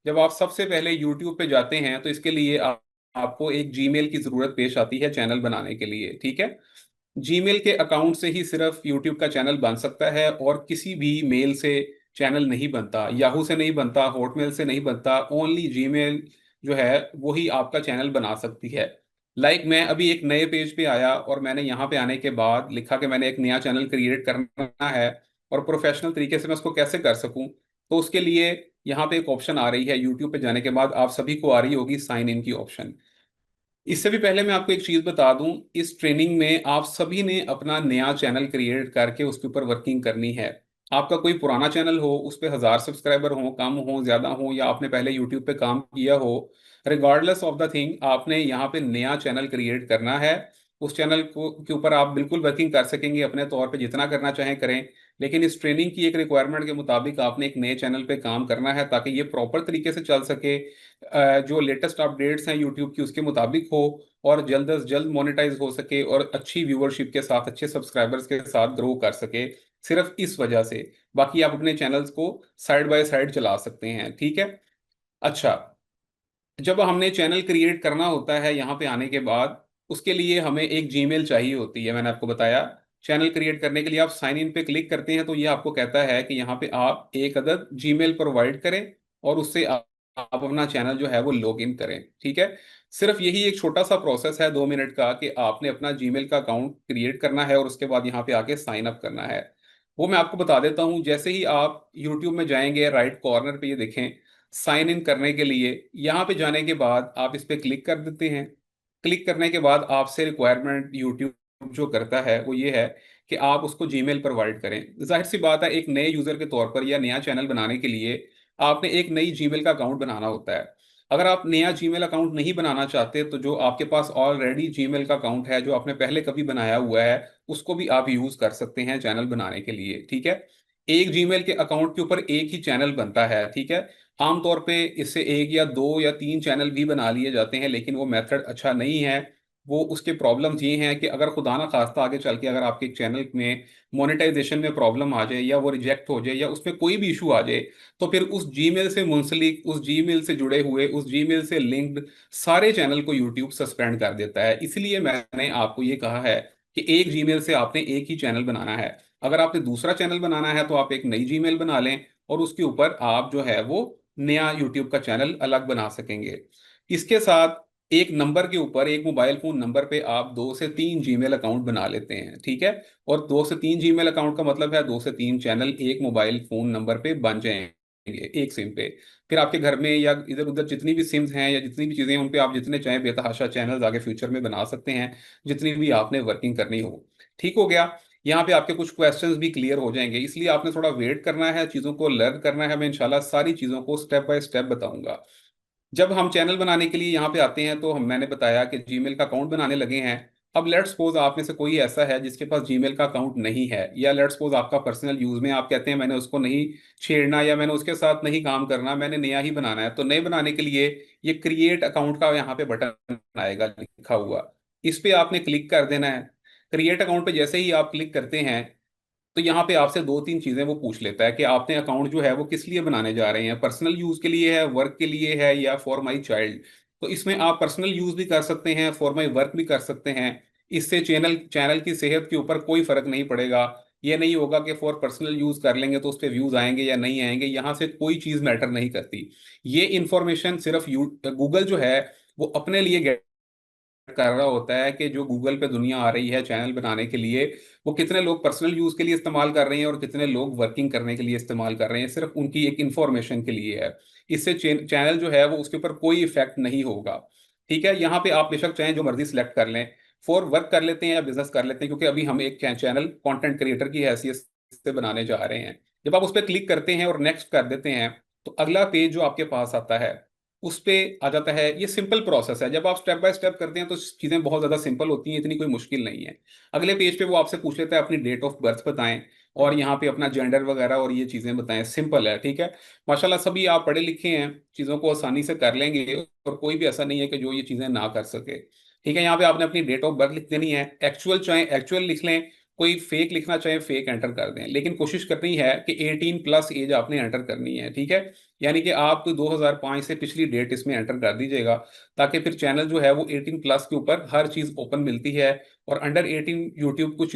जब आप सबसे पहले यूट्यूब पे जाते हैं तो इसके लिए आपको एक जीमेल की जरूरत पेश आती है चैनल बनाने के लिए, ठीक है। जीमेल के अकाउंट से ही सिर्फ यूट्यूब का चैनल बन सकता है, और किसी भी मेल से चैनल नहीं बनता, याहू से नहीं बनता, हॉटमेल से नहीं बनता। ओनली जीमेल जो है वही आपका चैनल बना सकती है। मैं अभी एक नए पेज पे आया और मैंने यहाँ पे आने के बाद लिखा कि मैंने एक नया चैनल क्रिएट करना है और प्रोफेशनल तरीके से मैं उसको कैसे कर सकूं। तो उसके लिए यहाँ पे एक ऑप्शन आ रही है, यूट्यूब पे जाने के बाद आप सभी को आ रही होगी साइन इन की ऑप्शन। इससे भी पहले मैं आपको एक चीज बता दूं, इस ट्रेनिंग में आप सभी ने अपना नया चैनल क्रिएट करके उसके ऊपर वर्किंग करनी है। आपका कोई पुराना चैनल हो, उस पे 1000 सब्सक्राइबर हो, कम हो, ज्यादा हो, या आपने पहले यूट्यूब पे काम किया हो, रिगार्डलेस ऑफ द थिंग आपने यहाँ पे नया चैनल क्रिएट करना है। उस चैनल को के ऊपर आप बिल्कुल वर्किंग कर सकेंगे अपने तौर पे, जितना करना चाहें करें। लेकिन इस ट्रेनिंग की एक रिक्वायरमेंट के मुताबिक आपने एक नए चैनल पे काम करना है ताकि ये प्रॉपर तरीके से चल सके, जो लेटेस्ट अपडेट्स हैं यूट्यूब की उसके मुताबिक हो, और जल्द अज जल्द मोनेटाइज हो सके और अच्छी व्यूअरशिप के साथ, अच्छे सब्सक्राइबर्स के साथ ग्रो कर सके। सिर्फ इस वजह से। बाकी आप अपने चैनल्स को साइड बाय साइड चला सकते हैं, ठीक है। अच्छा, जब हमने चैनल क्रिएट करना होता है यहाँ पे आने के बाद, उसके लिए हमें एक जीमेल चाहिए होती है। मैंने आपको बताया, चैनल क्रिएट करने के लिए आप साइन इन पे क्लिक करते हैं तो ये आपको कहता है कि यहाँ पे आप एक अदद जीमेल प्रोवाइड करें और उससे आप अपना चैनल जो है वो लॉग इन करें, ठीक है। सिर्फ यही एक छोटा सा प्रोसेस है 2 मिनट का, कि आपने अपना जीमेल का अकाउंट क्रिएट करना है और उसके बाद यहाँ पे आके साइन अप करना है। वो मैं आपको बता देता हूँ। जैसे ही आप यूट्यूब में जाएंगे, राइट कॉर्नर पे ये देखें साइन इन करने के लिए, यहाँ पे जाने के बाद आप इस पे क्लिक कर देते हैं। क्लिक करने के बाद आपसे रिक्वायरमेंट यूट्यूब जो करता है वो ये है कि आप उसको जीमेल प्रोवाइड करें। जाहिर सी बात है, एक नए यूजर के तौर पर या नया चैनल बनाने के लिए आपने एक नई जीमेल का अकाउंट बनाना होता है। अगर आप नया जीमेल अकाउंट नहीं बनाना चाहते तो जो आपके पास ऑलरेडी जीमेल का अकाउंट है, जो आपने पहले कभी बनाया हुआ है, उसको भी आप यूज कर सकते हैं चैनल बनाने के लिए, ठीक है। एक जीमेल के अकाउंट के ऊपर एक ही चैनल बनता है, ठीक है। आमतौर पे इससे एक या दो या तीन चैनल भी बना लिए जाते हैं, लेकिन वो मेथड अच्छा नहीं है। वो उसके प्रॉब्लम्स ये हैं कि अगर खुदा ना खास्ता आगे चल के अगर आपके चैनल में मोनेटाइजेशन में प्रॉब्लम आ जाए, या वो रिजेक्ट हो जाए, या उसमें कोई भी इशू आ जाए, तो फिर उस जीमेल से मुंसलिक, उस जीमेल से जुड़े हुए, उस जीमेल से लिंक्ड सारे चैनल को यूट्यूब सस्पेंड कर देता है। इसलिए मैंने आपको ये कहा है कि एक जीमेल से आपने एक ही चैनल बनाना है। अगर आपने दूसरा चैनल बनाना है तो आप एक नई जीमेल बना लें और उसके ऊपर आप जो है वो नया यूट्यूब का चैनल अलग बना सकेंगे। इसके साथ एक नंबर के ऊपर, एक मोबाइल फोन नंबर पे आप 2 से 3 जीमेल अकाउंट बना लेते हैं, ठीक है। और 2 से 3 जीमेल अकाउंट का मतलब है 2 से 3 चैनल एक मोबाइल फोन नंबर पे बन जाएंगे, एक सिम पे। फिर आपके घर में या इधर उधर जितनी भी सिम्स हैं या जितनी भी चीजें हैं, उन पे आप जितने चाहें बेतहाशा चैनल आगे फ्यूचर में बना सकते हैं, जितनी भी आपने वर्किंग करनी हो। ठीक हो गया। यहाँ पे आपके कुछ क्वेश्चंस भी क्लियर हो जाएंगे, इसलिए आपने थोड़ा वेट करना है, चीज़ों को लर्न करना है। मैं इंशाल्लाह सारी चीज़ों को स्टेप बाय स्टेप बताऊंगा। जब हम चैनल बनाने के लिए यहाँ पे आते हैं तो मैंने बताया कि जीमेल का अकाउंट बनाने लगे हैं। अब लेट्स सपोज आप में से कोई ऐसा है जिसके पास जीमेल का अकाउंट नहीं है, या लेट्स सपोज आपका पर्सनल यूज में आप कहते हैं मैंने उसको नहीं छेड़ना या मैंने उसके साथ नहीं काम करना, मैंने नया ही बनाना है। तो नए बनाने के लिए ये क्रिएट अकाउंट का यहाँ पे बटन आएगा लिखा हुआ, इस पे आपने क्लिक कर देना है। क्रिएट अकाउंट पे जैसे ही आप क्लिक करते हैं तो यहाँ पे आपसे 2 3 चीजें वो पूछ लेता है कि आपने अकाउंट जो है वो किस लिए बनाने जा रहे हैं, पर्सनल यूज के लिए है, वर्क के लिए है, या फॉर माई चाइल्ड। तो इसमें आप पर्सनल यूज भी कर सकते हैं, फॉर माई वर्क भी कर सकते हैं। इससे चैनल चैनल की सेहत के ऊपर कोई फर्क नहीं पड़ेगा। ये नहीं होगा कि फॉर पर्सनल यूज कर लेंगे तो उस पर व्यूज आएंगे या नहीं आएंगे, यहाँ से कोई चीज मैटर नहीं करती। ये इंफॉर्मेशन सिर्फ गूगल जो है वो अपने लिए कर रहा होता है कि जो गूगल पे दुनिया आ रही है चैनल बनाने के लिए, वो कितने लोग पर्सनल यूज के लिए इस्तेमाल कर रहे हैं और कितने लोग वर्किंग करने के लिए इस्तेमाल कर रहे हैं, सिर्फ उनकी एक इंफॉर्मेशन के लिए है। इससे चैनल जो है वो उसके ऊपर कोई इफेक्ट नहीं होगा। ठीक है। यहाँ पे आप बेशक चाहें जो मर्जी सिलेक्ट कर लें, फॉर वर्क कर लेते हैं या बिजनेस कर लेते हैं, क्योंकि अभी हम एक चैनल कंटेंट क्रिएटर की हैसियत से बनाने जा रहे हैं। जब आप उस पर क्लिक करते हैं और नेक्स्ट कर देते हैं तो अगला पेज जो आपके पास आता है उस पे आ जाता है। ये सिंपल प्रोसेस है, जब आप स्टेप बाय स्टेप करते हैं तो चीजें बहुत ज्यादा सिंपल होती हैं, इतनी कोई मुश्किल नहीं है। अगले पेज पे वो आपसे पूछ लेता है अपनी डेट ऑफ बर्थ बताएं, और यहाँ पे अपना जेंडर वगैरह और ये चीजें बताएं। सिंपल है, ठीक है। माशाल्लाह सभी आप पढ़े लिखे हैं, चीजों को आसानी से कर लेंगे, और कोई भी ऐसा नहीं है कि जो ये चीजें ना कर सके। ठीक है। यहाँ पे आपने अपनी डेट ऑफ बर्थ लिख देनी है, एक्चुअल चाहे एक्चुअल लिख लें, कोई फेक लिखना चाहे फेक एंटर कर दें, लेकिन कोशिश करनी है कि 18+ एज आपने एंटर करनी है, ठीक है। यानी कि आप 2005 से पिछली डेट इसमें एंटर कर दीजिएगा, ताकि फिर चैनल जो है वो 18+ के ऊपर हर चीज ओपन मिलती है, और अंडर 18 यूट्यूब कुछ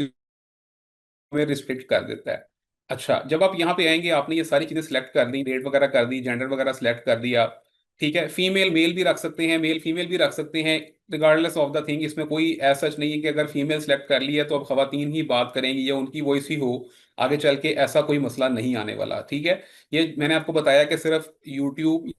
में रिस्ट्रिक्ट कर देता है। अच्छा, जब आप यहाँ पे आएंगे, आपने ये सारी चीजें सिलेक्ट कर दी, डेट वगैरह कर दी, जेंडर वगैरह सिलेक्ट कर दिया, ठीक है। फीमेल मेल भी रख सकते हैं, मेल फीमेल भी रख सकते हैं, रिगार्डलेस ऑफ द थिंग। इसमें कोई ऐसा सच नहीं है कि अगर फीमेल सेलेक्ट कर ली है तो अब खवातीन ही बात करेंगी या उनकी वॉइस ही हो, आगे चल के ऐसा कोई मसला नहीं आने वाला, ठीक है। ये मैंने आपको बताया कि सिर्फ यूट्यूब,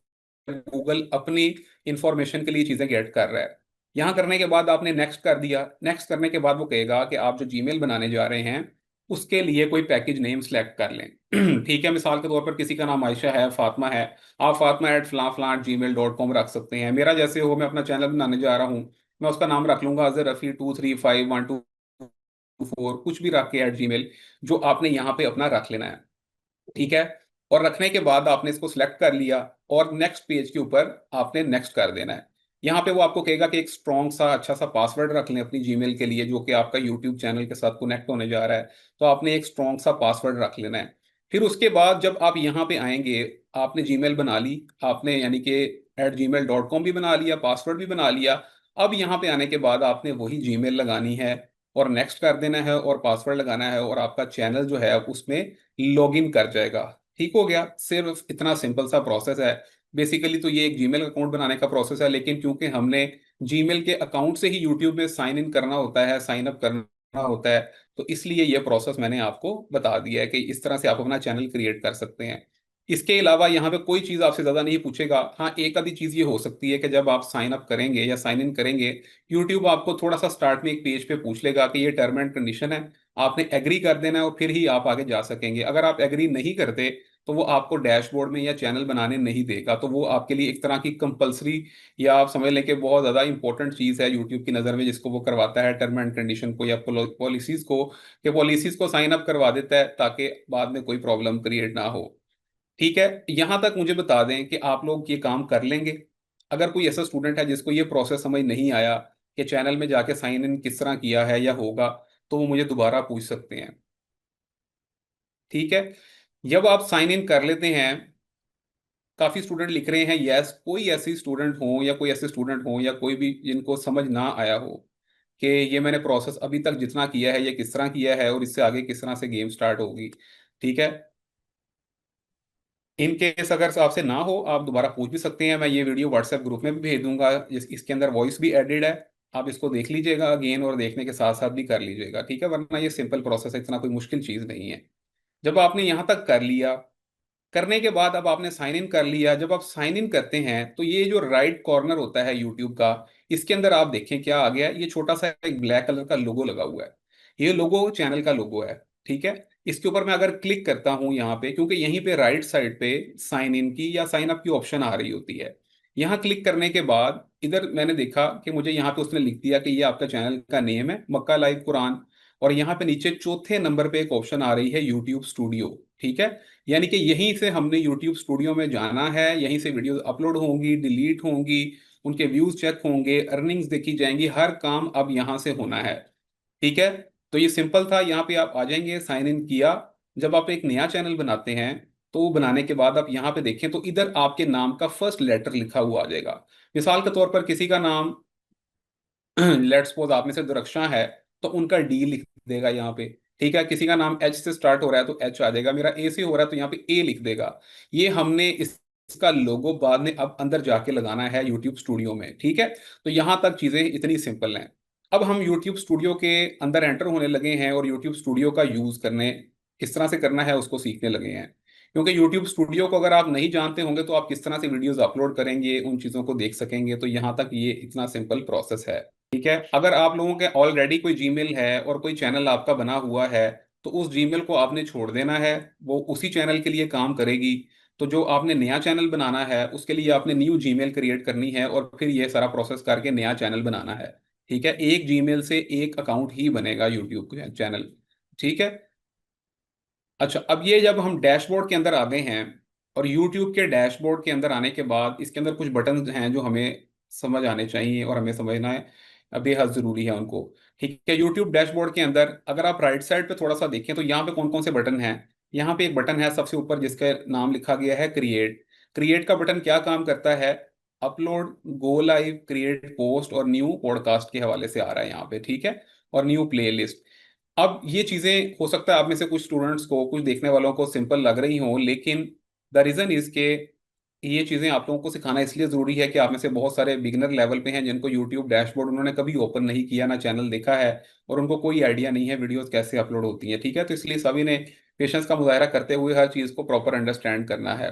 गूगल अपनी इंफॉर्मेशन के लिए चीजें गेट कर रहा है। यहाँ करने के बाद आपने नेक्स्ट कर दिया। नेक्स्ट करने के बाद वो कहेगा कि आप जो जीमेल बनाने जा रहे हैं उसके लिए कोई पैकेज नेम सेलेक्ट कर लें। ठीक है, मिसाल के तौर पर किसी का नाम आयशा है, फातिमा है, आप फातिमा एट फलां फलां gmail.com रख सकते हैं। मेरा जैसे हो, मैं अपना चैनल बनाने जा रहा हूँ, मैं उसका नाम रख लूंगा अजहर रफी 2351224, कुछ भी रख के @gmail, जो आपने यहाँ पे अपना रख लेना है, ठीक है। और रखने के बाद आपने इसको सिलेक्ट कर लिया, और नेक्स्ट पेज के ऊपर आपने नेक्स्ट कर देना है। यहाँ पे वो आपको कहेगा कि एक स्ट्रॉन्ग सा अच्छा सा पासवर्ड रख लें अपनी जीमेल के लिए, जो कि आपका यूट्यूब चैनल के साथ कनेक्ट होने जा रहा है। तो आपने एक स्ट्रॉन्ग सा पासवर्ड रख लेना है। फिर उसके बाद जब आप यहाँ पे आएंगे, आपने जीमेल बना ली, आपने यानी कि @gmail.com भी बना लिया, पासवर्ड भी बना लिया। अब यहाँ पे आने के बाद आपने वही जीमेल लगानी है, और नेक्स्ट कर देना है, और पासवर्ड लगाना है, और आपका चैनल जो है उसमें लॉग इन कर जाएगा। ठीक हो गया, सिर्फ इतना सिंपल सा प्रोसेस है। बेसिकली तो ये एक जीमेल अकाउंट बनाने का प्रोसेस है, लेकिन क्योंकि हमने जीमेल के अकाउंट से ही यूट्यूब में साइन इन करना होता है, साइन अप करना होता है, तो इसलिए ये प्रोसेस मैंने आपको बता दिया है कि इस तरह से आप अपना चैनल क्रिएट कर सकते हैं। इसके अलावा यहाँ पे कोई चीज़ आपसे ज़्यादा नहीं पूछेगा। हाँ, एक आधी चीज़ ये हो सकती है कि जब आप साइन अप करेंगे या साइन इन करेंगे, यूट्यूब आपको थोड़ा सा स्टार्ट में एक पेज पे पूछ लेगा कि ये टर्म एंड कंडीशन है, आपने एग्री कर देना है, और फिर ही आप आगे जा सकेंगे। अगर आप एग्री नहीं करते तो वो आपको डैशबोर्ड में या चैनल बनाने नहीं देगा। तो वो आपके लिए एक तरह की कंपलसरी, या आप समझ लें कि बहुत ज़्यादा इंपॉर्टेंट चीज़ है यूट्यूब की नज़र में, जिसको वो करवाता है टर्म एंड कंडीशन को या पॉलिसीज़ को, कि पॉलिसीज़ को साइन अप करवा देता है ताकि बाद में कोई प्रॉब्लम क्रिएट ना हो। ठीक है, यहां तक मुझे बता दें कि आप लोग ये काम कर लेंगे। अगर कोई ऐसा स्टूडेंट है जिसको ये प्रोसेस समझ नहीं आया कि चैनल में जाके साइन इन किस तरह किया है या होगा, तो वो मुझे दोबारा पूछ सकते हैं, ठीक है। जब आप साइन इन कर लेते हैं, काफी स्टूडेंट लिख रहे हैं यस, कोई ऐसी स्टूडेंट हो या कोई ऐसे स्टूडेंट हो या कोई भी जिनको समझ ना आया हो कि ये मैंने प्रोसेस अभी तक जितना किया है ये किस तरह किया है, और इससे आगे किस तरह से गेम स्टार्ट होगी, ठीक है। इन केस अगर आपसे ना हो, आप दोबारा पूछ भी सकते हैं। मैं ये वीडियो व्हाट्सएप ग्रुप में भी भेज दूंगा, इसके अंदर वॉइस भी एडेड है। आप इसको देख लीजिएगा अगेन, और देखने के साथ साथ भी कर लीजिएगा, ठीक है। वरना ये सिंपल प्रोसेस है, इतना कोई मुश्किल चीज़ नहीं है। जब आपने यहाँ तक कर लिया, करने के बाद अब आपने साइन इन कर लिया। जब आप साइन इन करते हैं तो ये जो राइट कॉर्नर होता है यूट्यूब का, इसके अंदर आप देखें क्या आ गया, ये छोटा सा एक ब्लैक कलर का लोगो लगा हुआ है। ये लोगो चैनल का लोगो है, ठीक है। इसके ऊपर मैं अगर क्लिक करता हूं यहाँ पे, क्योंकि यहीं पे राइट साइड पे साइन इन की या साइन अप की ऑप्शन आ रही होती है। यहाँ क्लिक करने के बाद इधर मैंने देखा कि मुझे यहाँ पे उसने लिख दिया कि ये आपका चैनल का नेम है मक्का लाइव कुरान, और यहाँ पे नीचे चौथे नंबर पे एक ऑप्शन आ रही है यूट्यूब स्टूडियो, ठीक है। यानी कि यहीं से हमने YouTube स्टूडियो में जाना है, यहीं से वीडियोस अपलोड होंगी, डिलीट होंगी, उनके व्यूज चेक होंगे, अर्निंग्स देखी जाएंगी, हर काम अब यहाँ से होना है, ठीक है। तो ये सिंपल था, यहाँ पे आप आ जाएंगे, साइन इन किया। जब आप एक नया चैनल बनाते हैं, तो वो बनाने के बाद आप यहाँ पे देखें तो इधर आपके नाम का फर्स्ट लेटर लिखा हुआ आ जाएगा। मिसाल के तौर पर किसी का नाम लेट्स सपोज आप में से दुरक्षा है, तो उनका डी लिख देगा यहाँ पे, ठीक है। किसी का नाम एच से स्टार्ट हो रहा है तो एच आ जाएगा, मेरा ए से हो रहा है तो यहाँ पे ए लिख देगा। ये हमने इसका लोगो बाद में अब अंदर जाके लगाना है यूट्यूब स्टूडियो में, ठीक है। तो यहाँ तक चीजें इतनी सिंपल हैं। अब हम यूट्यूब स्टूडियो के अंदर एंटर होने लगे हैं, और यूट्यूब स्टूडियो का यूज करने किस तरह से करना है उसको सीखने लगे हैं। क्योंकि यूट्यूब स्टूडियो को अगर आप नहीं जानते होंगे तो आप किस तरह से वीडियोस अपलोड करेंगे, उन चीज़ों को देख सकेंगे। तो यहाँ तक ये इतना सिंपल प्रोसेस है, ठीक है। अगर आप लोगों के ऑलरेडी कोई जीमेल है और कोई चैनल आपका बना हुआ है, तो उस जीमेल को आपने छोड़ देना है, वो उसी चैनल के लिए काम करेगी। तो जो आपने नया चैनल बनाना है उसके लिए आपने न्यू जीमेल क्रिएट करनी है, और फिर ये सारा प्रोसेस करके नया चैनल बनाना है, ठीक है। एक जीमेल से एक अकाउंट ही बनेगा यूट्यूब चैनल, ठीक है। अच्छा, अब ये जब हम डैशबोर्ड के अंदर आ गए हैं, और यूट्यूब के डैशबोर्ड के अंदर आने के बाद इसके अंदर कुछ बटन हैं जो हमें समझ आने चाहिए और हमें समझना है। बेहद जरूरी है उनको। ठीक है, यूट्यूब डैशबोर्ड के अंदर अगर आप राइट साइड पे थोड़ा सा देखें तो यहाँ पे कौन कौन से बटन हैं। यहाँ पे एक बटन है सबसे ऊपर जिसका नाम लिखा गया है क्रिएट। क्रिएट का बटन क्या काम करता है? Upload, go live, create post और न्यू पॉडकास्ट के हवाले से आ रहा है यहाँ पे, ठीक है, और न्यू प्लेलिस्ट। अब ये चीजें हो सकता है आप में से कुछ स्टूडेंट्स को, कुछ देखने वालों को सिंपल लग रही हों, लेकिन द रीजन इज के ये चीजें आप लोगों को सिखाना इसलिए जरूरी है कि आप में से बहुत सारे बिगिनर लेवल पे हैं जिनको यूट्यूब डैशबोर्ड उन्होंने कभी ओपन नहीं किया, ना चैनल देखा है, और उनको कोई आइडिया नहीं है वीडियोस कैसे अपलोड होती हैं। ठीक है, तो इसलिए सभी ने पेशेंस का मुजाहरा करते हुए हर चीज को प्रॉपर अंडरस्टैंड करना है।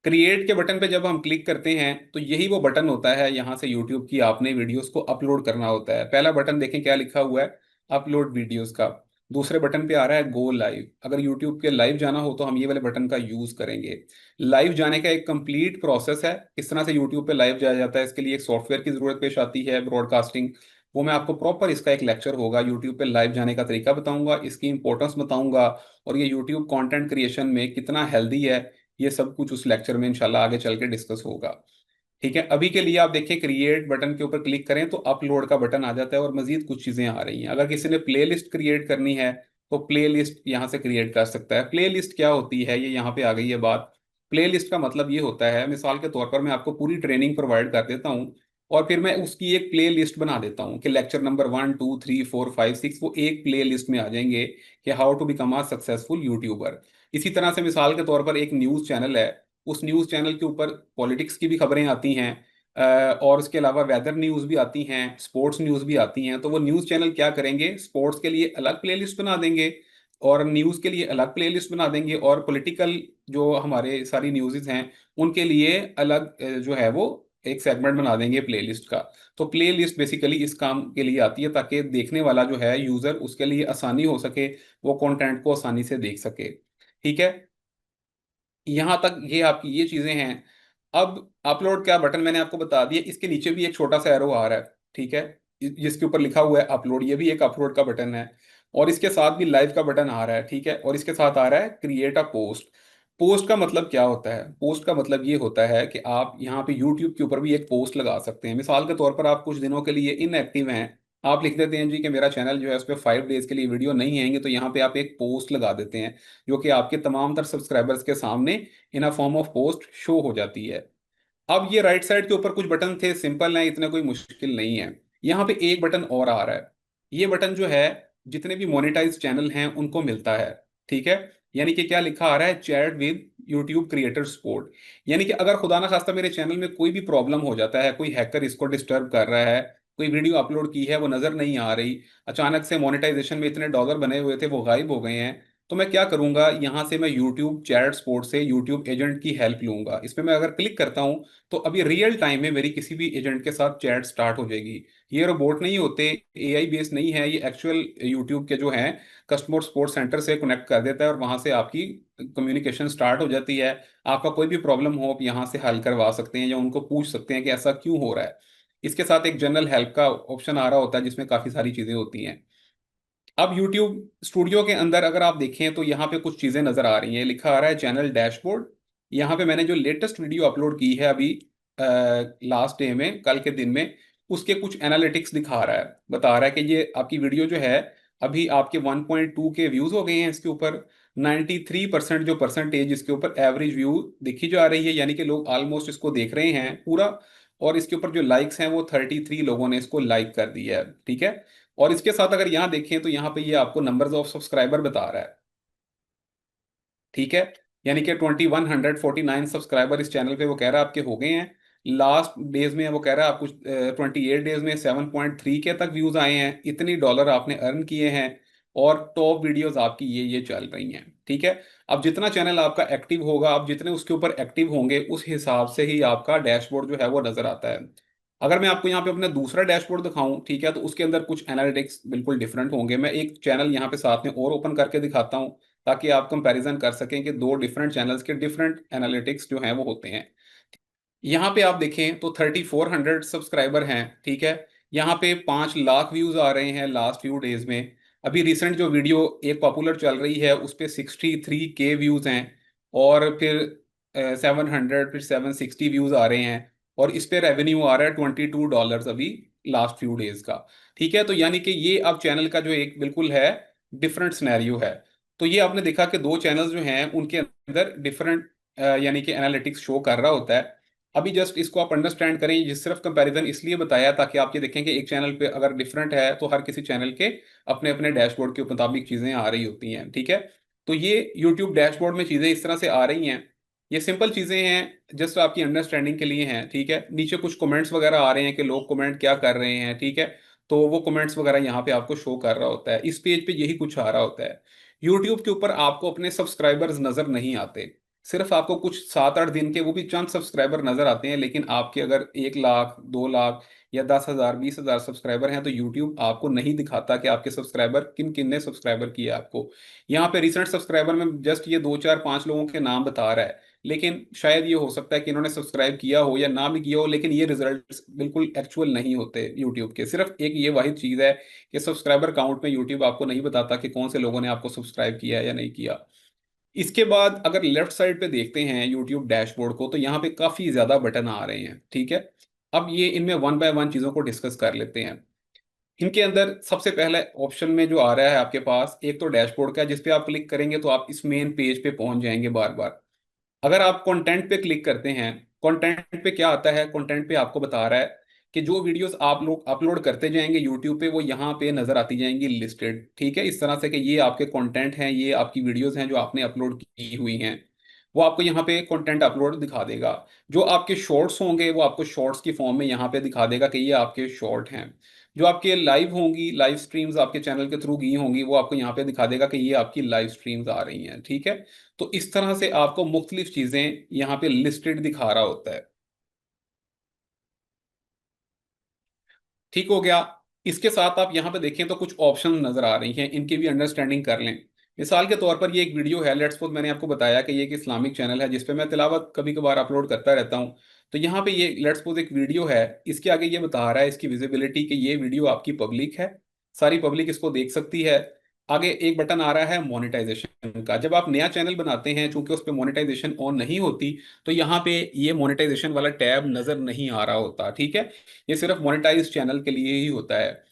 क्रिएट के बटन पे जब हम क्लिक करते हैं तो यही वो बटन होता है, यहाँ से यूट्यूब की आपने वीडियोस को अपलोड करना होता है। पहला बटन देखें क्या लिखा हुआ है, अपलोड वीडियोस का। दूसरे बटन पे आ रहा है गो लाइव। अगर यूट्यूब के लाइव जाना हो तो हम ये वाले बटन का यूज करेंगे। लाइव जाने का एक कंप्लीट प्रोसेस है, किस तरह से यूट्यूब पे लाइव जाया जाता है, इसके लिए एक सॉफ्टवेयर की जरूरत पेश आती है, ब्रॉडकास्टिंग। वो मैं आपको प्रॉपर, इसका एक लेक्चर होगा यूट्यूब पे लाइव जाने का तरीका बताऊंगा, इसकी इंपॉर्टेंस बताऊंगा, और ये यूट्यूब कंटेंट क्रिएशन में कितना हेल्दी है, ये सब कुछ उस लेक्चर में इंशाल्लाह आगे चल के डिस्कस होगा। ठीक है, अभी के लिए आप देखिए क्रिएट बटन के ऊपर क्लिक करें तो अपलोड का बटन आ जाता है और मजीद कुछ चीजें आ रही हैं। अगर किसी ने प्लेलिस्ट क्रिएट करनी है तो प्लेलिस्ट यहाँ से क्रिएट कर सकता है। प्लेलिस्ट क्या होती है, ये यहाँ पे आ गई है बात। प्लेलिस्ट का मतलब ये होता है, मिसाल के तौर पर मैं आपको पूरी ट्रेनिंग प्रोवाइड कर देता हूँ और फिर मैं उसकी एक प्ले लिस्ट बना देता हूँ कि लेक्चर नंबर 1 2 3 4 5 6 वो एक प्ले लिस्ट में आ जाएंगे कि how to become a successful YouTuber. इसी तरह से मिसाल के तौर पर एक न्यूज़ चैनल है, उस न्यूज़ चैनल के ऊपर पॉलिटिक्स की भी खबरें आती हैं, और उसके अलावा वेदर न्यूज़ भी आती हैं, स्पोर्ट्स न्यूज़ भी आती हैं। तो वो न्यूज़ चैनल क्या करेंगे, स्पोर्ट्स के लिए अलग प्लेलिस्ट बना देंगे और न्यूज़ के लिए अलग प्लेलिस्ट बना देंगे, और पॉलिटिकल जो हमारे सारी न्यूज़ हैं उनके लिए अलग जो है वो एक सेगमेंट बना देंगे प्लेलिस्ट का। तो प्लेलिस्ट बेसिकली इस काम के लिए आती है ताकि देखने वाला जो है यूज़र, उसके लिए आसानी हो सके, वो कंटेंट को आसानी से देख सके। ठीक है, यहां तक ये आपकी ये चीजें हैं। अब अपलोड का बटन मैंने आपको बता दिया, इसके नीचे भी एक छोटा सा एरो आ रहा है, ठीक है, जिसके ऊपर लिखा हुआ है अपलोड, ये भी एक अपलोड का बटन है। और इसके साथ भी लाइव का बटन आ रहा है, ठीक है, और इसके साथ आ रहा है क्रिएट अ पोस्ट। पोस्ट का मतलब क्या होता है? पोस्ट का मतलब ये होता है कि आप यहाँ पे यूट्यूब के ऊपर भी एक पोस्ट लगा सकते हैं। मिसाल के तौर पर आप कुछ दिनों के लिए इनएक्टिव हैं, आप लिख देते हैं जी कि मेरा चैनल जो है उस पर 5 डेज के लिए वीडियो नहीं आएंगे, तो यहाँ पे आप एक पोस्ट लगा देते हैं जो कि आपके तमाम तर सब्सक्राइबर्स के सामने in a form of post show हो जाती है। अब ये राइट साइड के ऊपर कुछ बटन थे, सिंपल हैं, इतना कोई मुश्किल नहीं है। यहाँ पे एक बटन और आ रहा है, ये बटन जो है जितने भी मोनेटाइज चैनल हैं उनको मिलता है। ठीक है, यानी कि क्या लिखा आ रहा है, chat with YouTube creator support. यानी कि अगर खुदा ना खास्ता मेरे चैनल में कोई भी प्रॉब्लम हो जाता है, कोई हैकर इसको डिस्टर्ब कर रहा है, कोई वीडियो अपलोड की है वो नजर नहीं आ रही, अचानक से मोनेटाइजेशन में इतने डॉलर बने हुए थे वो गायब हो गए हैं, तो मैं क्या करूंगा, यहाँ से मैं यूट्यूब चैट सपोर्ट से यूट्यूब एजेंट की हेल्प लूंगा। इस पे मैं अगर क्लिक करता हूँ तो अभी रियल टाइम में मेरी किसी भी एजेंट के साथ चैट स्टार्ट हो जाएगी। ये रोबोट नहीं होते, एआई बेस्ड नहीं है, ये एक्चुअल यूट्यूब के जो हैं कस्टमर सपोर्ट सेंटर से कनेक्ट कर देता है और वहां से आपकी कम्युनिकेशन स्टार्ट हो जाती है। आपका कोई भी प्रॉब्लम हो आप यहाँ से हल करवा सकते हैं या उनको पूछ सकते हैं कि ऐसा क्यों हो रहा है। इसके साथ एक जनरल हेल्प का ऑप्शन आ रहा होता है जिसमें काफी सारी चीजें होती हैं। अब YouTube स्टूडियो के अंदर अगर आप देखें तो यहाँ पे कुछ चीजें नजर आ रही हैं, लिखा आ रहा है चैनल डैशबोर्ड। यहाँ पे मैंने जो लेटेस्ट वीडियो अपलोड की है अभी लास्ट डे में, कल के दिन में, उसके कुछ एनालिटिक्स दिखा रहा है, बता रहा है कि ये आपकी वीडियो जो है अभी आपके 1.2 के व्यूज हो गए हैं इसके ऊपर। 93% जो परसेंटेज इसके ऊपर एवरेज व्यू दिखी जा रही है, यानी कि लोग ऑलमोस्ट इसको देख रहे हैं पूरा। और इसके ऊपर जो लाइक्स हैं वो 33 लोगों ने इसको लाइक कर दिया है। ठीक है, और इसके साथ अगर यहाँ देखें तो यहाँ पे ये आपको नंबर्स ऑफ सब्सक्राइबर बता रहा है। ठीक है, यानी कि 2149 सब्सक्राइबर इस चैनल पे वो कह रहा है आपके हो गए हैं। लास्ट डेज में वो कह रहा है आपको 28 डेज में 7.3 के तक व्यूज आए हैं, इतनी डॉलर आपने अर्न किए हैं, और टॉप वीडियोस आपकी ये चल रही हैं। ठीक है, अब जितना चैनल आपका एक्टिव होगा, आप जितने उसके ऊपर एक्टिव होंगे उस हिसाब से ही आपका डैशबोर्ड जो है वो नजर आता है। अगर मैं आपको यहाँ पे अपना दूसरा डैशबोर्ड दिखाऊं, ठीक है, तो उसके अंदर कुछ एनालिटिक्स बिल्कुल डिफरेंट होंगे। मैं एक चैनल यहाँ पे साथ में और ओपन करके दिखाता हूँ ताकि आप कंपैरिजन कर सकें कि दो डिफरेंट चैनल्स के डिफरेंट एनालिटिक्स जो हैं वो होते हैं। यहाँ पे आप देखें तो 3400 सब्सक्राइबर हैं, ठीक है, यहाँ पे 5 लाख व्यूज आ रहे हैं लास्ट फ्यू डेज में। अभी रिसेंट जो वीडियो एक पॉपुलर चल रही है उस पे 63 के व्यूज हैं, और फिर 700, फिर 760 व्यूज आ रहे हैं, और इस पे रेवेन्यू आ रहा है $22 अभी लास्ट फ्यू डेज का। ठीक है, तो यानी कि ये अब चैनल का जो एक बिल्कुल है डिफरेंट सिनेरियो है। तो ये आपने देखा कि दो चैनल्स जो हैं उनके अंदर डिफरेंट यानी कि एनालिटिक्स शो कर रहा होता है। अभी जस्ट इसको आप अंडरस्टैंड करें, ये सिर्फ कंपैरिजन इसलिए बताया ताकि आप ये देखें कि एक चैनल पे अगर डिफरेंट है तो हर किसी चैनल के अपने अपने डैशबोर्ड के मुताबिक चीज़ें आ रही होती हैं। ठीक है, तो ये यूट्यूब डैशबोर्ड में चीज़ें इस तरह से आ रही हैं। ये सिंपल चीज़ें हैं, जस्ट आपकी अंडरस्टैंडिंग के लिए हैं। ठीक है, नीचे कुछ कमेंट्स वगैरह आ रहे हैं कि लोग कमेंट क्या कर रहे हैं। ठीक है, तो वो कमेंट्स वगैरह यहाँ पे आपको शो कर रहा होता है, इस पेज पे यही कुछ आ रहा होता है। यूट्यूब के ऊपर आपको अपने सब्सक्राइबर्स नजर नहीं आते, सिर्फ आपको कुछ 7-8 दिन के वो भी चंद सब्सक्राइबर नजर आते हैं। लेकिन आपके अगर 1 लाख 2 लाख या 10,000 20,000 सब्सक्राइबर हैं तो यूट्यूब आपको नहीं दिखाता कि आपके सब्सक्राइबर किन किन ने सब्सक्राइबर किया आपको। यहाँ पे रिसेंट सब्सक्राइबर में जस्ट ये 2 4 5 लोगों के नाम बता रहा है, लेकिन शायद ये हो सकता है कि इन्होंने सब्सक्राइब किया हो या ना भी किया हो, लेकिन ये रिजल्ट बिल्कुल एक्चुअल नहीं होते यूट्यूब के। सिर्फ एक ये वाहिद चीज़ है कि सब्सक्राइबर काउंट में यूट्यूब आपको नहीं बताता कि कौन से लोगों ने आपको सब्सक्राइब किया है या नहीं किया। इसके बाद अगर लेफ्ट साइड पे देखते हैं यूट्यूब डैशबोर्ड को, तो यहाँ पे काफी ज्यादा बटन आ रहे हैं। ठीक है, अब ये इनमें वन बाय वन चीजों को डिस्कस कर लेते हैं। इनके अंदर सबसे पहले ऑप्शन में जो आ रहा है आपके पास, एक तो डैशबोर्ड का है, जिस पे आप क्लिक करेंगे तो आप इस मेन पेज पे पहुंच जाएंगे बार बार। अगर आप कंटेंट पे क्लिक करते हैं, कंटेंट पे क्या आता है, कंटेंट पे आपको बता रहा है कि जो वीडियोस आप लोग अपलोड करते जाएंगे यूट्यूब पे वो यहाँ पे नजर आती जाएंगी लिस्टेड। ठीक है, इस तरह से कि ये आपके कंटेंट हैं, ये आपकी वीडियोस हैं जो आपने अपलोड की हुई हैं, वो आपको यहाँ पे कंटेंट अपलोड दिखा देगा। जो आपके शॉर्ट्स होंगे वो आपको शॉर्ट्स की फॉर्म में यहाँ पे दिखा देगा कि ये आपके शॉर्ट हैं। जो आपके लाइव होंगी, लाइव स्ट्रीम्स आपके चैनल के थ्रू गई होंगी, वो आपको यहाँ पे दिखा देगा कि ये आपकी लाइव स्ट्रीम्स आ रही हैं। ठीक है, तो इस तरह से आपको मुख्तलिफ चीजें यहाँ पे लिस्टेड दिखा रहा होता है। ठीक हो गया। इसके साथ आप यहाँ पे देखें तो कुछ ऑप्शन नजर आ रही हैं, इनकी भी अंडरस्टैंडिंग कर लें। मिसाल के तौर पर ये एक वीडियो है, लेट्स सपोज मैंने आपको बताया कि ये एक इस्लामिक चैनल है जिसपे मैं तिलावत कभी कभार अपलोड करता रहता हूँ। तो यहाँ पे ये लेट्स सपोज एक वीडियो है, इसके आगे ये बता रहा है इसकी विजिबिलिटी कि ये वीडियो आपकी पब्लिक है, सारी पब्लिक इसको देख सकती है। आगे एक बटन आ रहा है मोनेटाइजेशन का। जब आप नया चैनल बनाते हैं, चूंकि उस पर मोनेटाइजेशन ऑन नहीं होती, तो यहाँ पे ये मोनेटाइजेशन वाला टैब नजर नहीं आ रहा होता। ठीक है, ये सिर्फ मोनेटाइज चैनल के लिए ही होता है।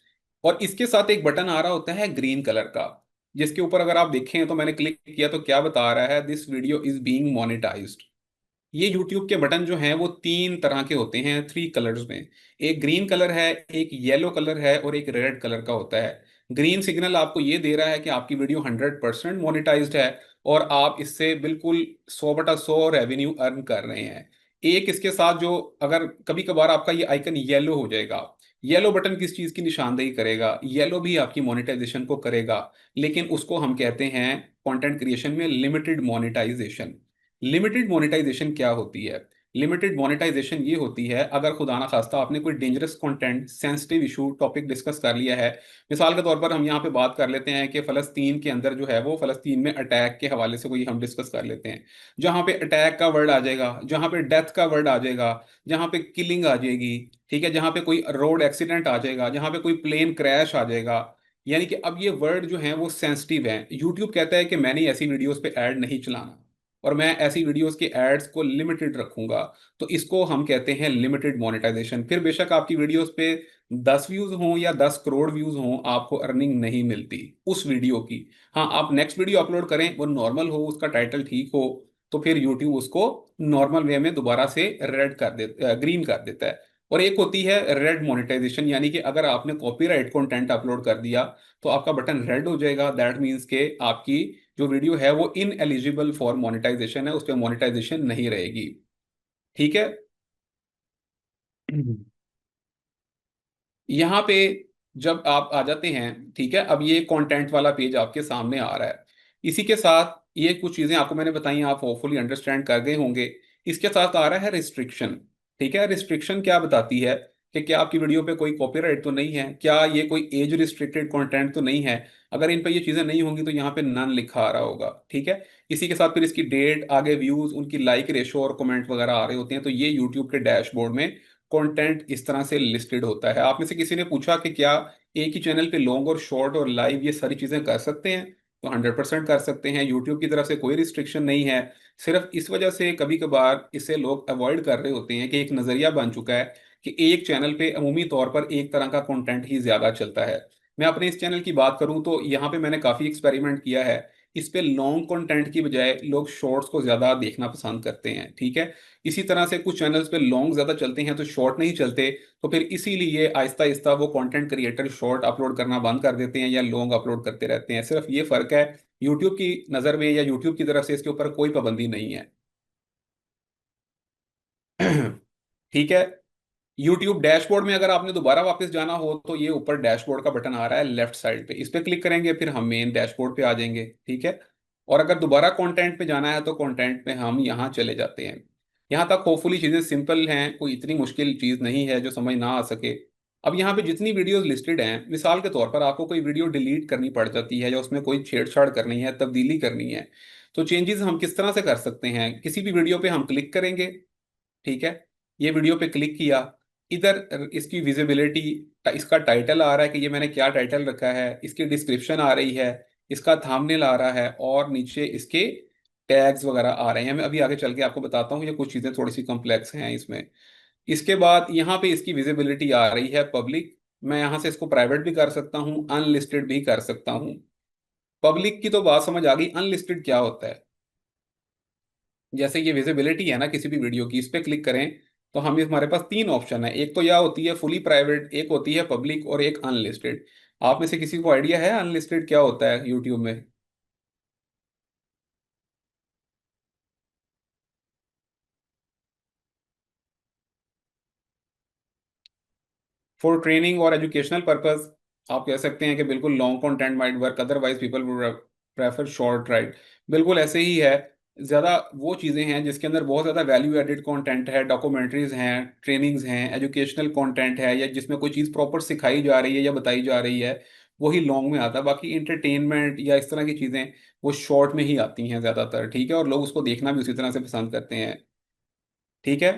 और इसके साथ एक बटन आ रहा होता है ग्रीन कलर का, जिसके ऊपर अगर आप देखें तो मैंने क्लिक किया तो क्या बता रहा है, this video is being monetised. ये यूट्यूब के बटन जो हैं वो 3 तरह के होते हैं, 3 कलर्स में। एक ग्रीन कलर है, एक येलो कलर है और एक रेड कलर का होता है। ग्रीन सिग्नल आपको ये दे रहा है कि आपकी वीडियो 100% मोनेटाइज्ड है और आप इससे बिल्कुल 100/100 रेवेन्यू अर्न कर रहे हैं। एक इसके साथ जो, अगर कभी कभार आपका ये आइकन येलो हो जाएगा, येलो बटन किस चीज की निशानदेही करेगा, येलो भी आपकी मोनेटाइजेशन को करेगा, लेकिन उसको हम कहते हैं कंटेंट क्रिएशन में लिमिटेड मोनेटाइजेशन। लिमिटेड मोनेटाइजेशन क्या होती है? लिमिटेड मोनेटाइजेशन ये होती है अगर खुदा ना खास्ता आपने कोई dangerous content, sensitive issue, topic discuss कर लिया है। मिसाल के तौर पर हम यहाँ पे बात कर लेते हैं कि फलस्तीन के अंदर जो है वो फलस्तीन में अटैक के हवाले से कोई हम डिस्कस कर लेते हैं, जहाँ पे अटैक का वर्ड आ जाएगा, जहाँ पे डेथ का वर्ड आ जाएगा, जहाँ पे किलिंग आ जाएगी। ठीक है, जहाँ पे कोई रोड एक्सीडेंट आ जाएगा, जहाँ पे कोई प्लेन क्रैश आ जाएगा, यानी कि अब ये वर्ड जो है वो सेंसिटिव है। यूट्यूब कहता है कि मैंने ऐसी वीडियोस पे ऐड नहीं चलाना और मैं ऐसी वीडियोस के एड्स को लिमिटेड रखूंगा। तो इसको हम कहते हैं लिमिटेड मोनेटाइजेशन। फिर बेशक आपकी वीडियोस पे 10 व्यूज हों या 10 करोड़ व्यूज हों, आपको अर्निंग नहीं मिलती उस वीडियो की। हाँ, आप नेक्स्ट वीडियो अपलोड करें, वो नॉर्मल हो, उसका टाइटल ठीक हो, तो फिर यूट्यूब उसको नॉर्मल वे में दोबारा से रेड कर दे, ग्रीन कर देता है। और एक होती है रेड मोनेटाइजेशन, यानी कि अगर आपने कॉपीराइट कंटेंट अपलोड कर दिया तो आपका बटन रेड हो जाएगा। दैट मीन्स के आपकी जो वीडियो है वो इन एलिजिबल फॉर मोनेटाइजेशन है, उस पर मोनेटाइजेशन नहीं रहेगी। ठीक है। यहाँ पे जब आप आ जाते हैं, ठीक है, अब ये कंटेंट वाला पेज आपके सामने आ रहा है। इसी के साथ ये कुछ चीजें आपको मैंने बताई, आप होपफुली अंडरस्टैंड कर गए होंगे। इसके साथ आ रहा है रिस्ट्रिक्शन। ठीक है, रिस्ट्रिक्शन क्या बताती है कि क्या आपकी वीडियो पे कोई कॉपीराइट तो नहीं है, क्या ये कोई एज रिस्ट्रिक्टेड कंटेंट तो नहीं है। अगर इन पे ये चीजें नहीं होंगी तो यहाँ पे नन लिखा आ रहा होगा। ठीक है, इसी के साथ फिर इसकी डेट, आगे व्यूज, उनकी लाइक रेशो और कमेंट वगैरह आ रहे होते हैं। तो ये यूट्यूब के डैशबोर्ड में कंटेंट इस तरह से लिस्टेड होता है। आप में से किसी ने पूछा कि क्या एक ही चैनल पे लॉन्ग और शॉर्ट और लाइव ये सारी चीजें कर सकते हैं? तो 100% कर सकते हैं, यूट्यूब की तरफ से कोई रिस्ट्रिक्शन नहीं है। सिर्फ इस वजह से कभी कभार इसे लोग अवॉइड कर रहे होते हैं कि एक नजरिया बन चुका है कि एक चैनल पे अमूमी तौर पर एक तरह का कंटेंट ही ज्यादा चलता है। मैं अपने इस चैनल की बात करूं तो यहाँ पे मैंने काफी एक्सपेरिमेंट किया है। इस पे लॉन्ग कंटेंट की बजाय लोग शॉर्ट्स को ज्यादा देखना पसंद करते हैं, ठीक है। इसी तरह से कुछ चैनल्स पे लॉन्ग ज्यादा चलते हैं तो शॉर्ट नहीं चलते। तो फिर इसीलिए आहिस्ता आहिस्ता वो कंटेंट क्रिएटर शॉर्ट अपलोड करना बंद कर देते हैं या लॉन्ग अपलोड करते रहते हैं। सिर्फ ये फर्क है, यूट्यूब की नज़र में या यूट्यूब की तरफ से इसके ऊपर कोई पाबंदी नहीं है। ठीक है। यूट्यूब डैशबोर्ड में अगर आपने दोबारा वापस जाना हो तो ये ऊपर डैशबोर्ड का बटन आ रहा है लेफ्ट साइड पे, इस पे क्लिक करेंगे फिर हम मेन डैशबोर्ड पे आ जाएंगे, ठीक है। और अगर दोबारा कंटेंट पे जाना है तो कंटेंट पे हम यहाँ चले जाते हैं। यहाँ तक होपफुली चीज़ें सिंपल हैं, कोई इतनी मुश्किल चीज़ नहीं है जो समझ ना आ सके। अब यहाँ पे जितनी वीडियोस लिस्टेड हैं, मिसाल के तौर पर आपको कोई वीडियो डिलीट करनी पड़ जाती है या उसमें कोई छेड़छाड़ करनी है, तब्दीली करनी है, तो चेंजेस हम किस तरह से कर सकते हैं। किसी भी वीडियो पे हम क्लिक करेंगे, ठीक है। ये वीडियो पे क्लिक किया, इधर इसकी विजिबिलिटी, इसका टाइटल आ रहा है कि ये मैंने क्या टाइटल रखा है, इसकी डिस्क्रिप्शन आ रही है, इसका थंबनेल आ रहा है और नीचे इसके टैग्स वगैरह आ रहे हैं। मैं अभी आगे चल के आपको बताता हूँ, ये कुछ चीज़ें थोड़ी सी कॉम्प्लेक्स हैं इसमें। इसके बाद यहाँ पे इसकी विजिबिलिटी आ रही है पब्लिक। मैं यहाँ से इसको प्राइवेट भी कर सकता हूँ, अनलिस्टेड भी कर सकता हूँ। पब्लिक की तो बात समझ आ गई, अनलिस्टेड क्या होता है। जैसे ये विजिबिलिटी है ना किसी भी वीडियो की, इस पे क्लिक करें तो हम हमारे पास तीन ऑप्शन है। एक तो यह होती है फुली प्राइवेट, एक होती है पब्लिक और एक अनलिस्टेड। आप में से किसी को आइडिया है अनलिस्टेड क्या होता है यूट्यूब में? फॉर ट्रेनिंग और एजुकेशनल पर्पस आप कह सकते हैं कि बिल्कुल long content might work, otherwise people prefer short, right. बिल्कुल ऐसे ही है। ज़्यादा वो चीज़ें हैं जिसके अंदर बहुत ज़्यादा वैल्यू एडेड कंटेंट है, डॉक्यूमेंट्रीज हैं, ट्रेनिंग्स हैं, एजुकेशनल कंटेंट है, या जिसमें कोई चीज़ प्रॉपर सिखाई जा रही है या बताई जा रही है, वही लॉन्ग में आता है। बाकी इंटरटेनमेंट या इस तरह की चीज़ें वो शॉर्ट में ही आती हैं ज़्यादातर, ठीक है। और लोग उसको देखना भी उसी तरह से पसंद करते हैं, ठीक है।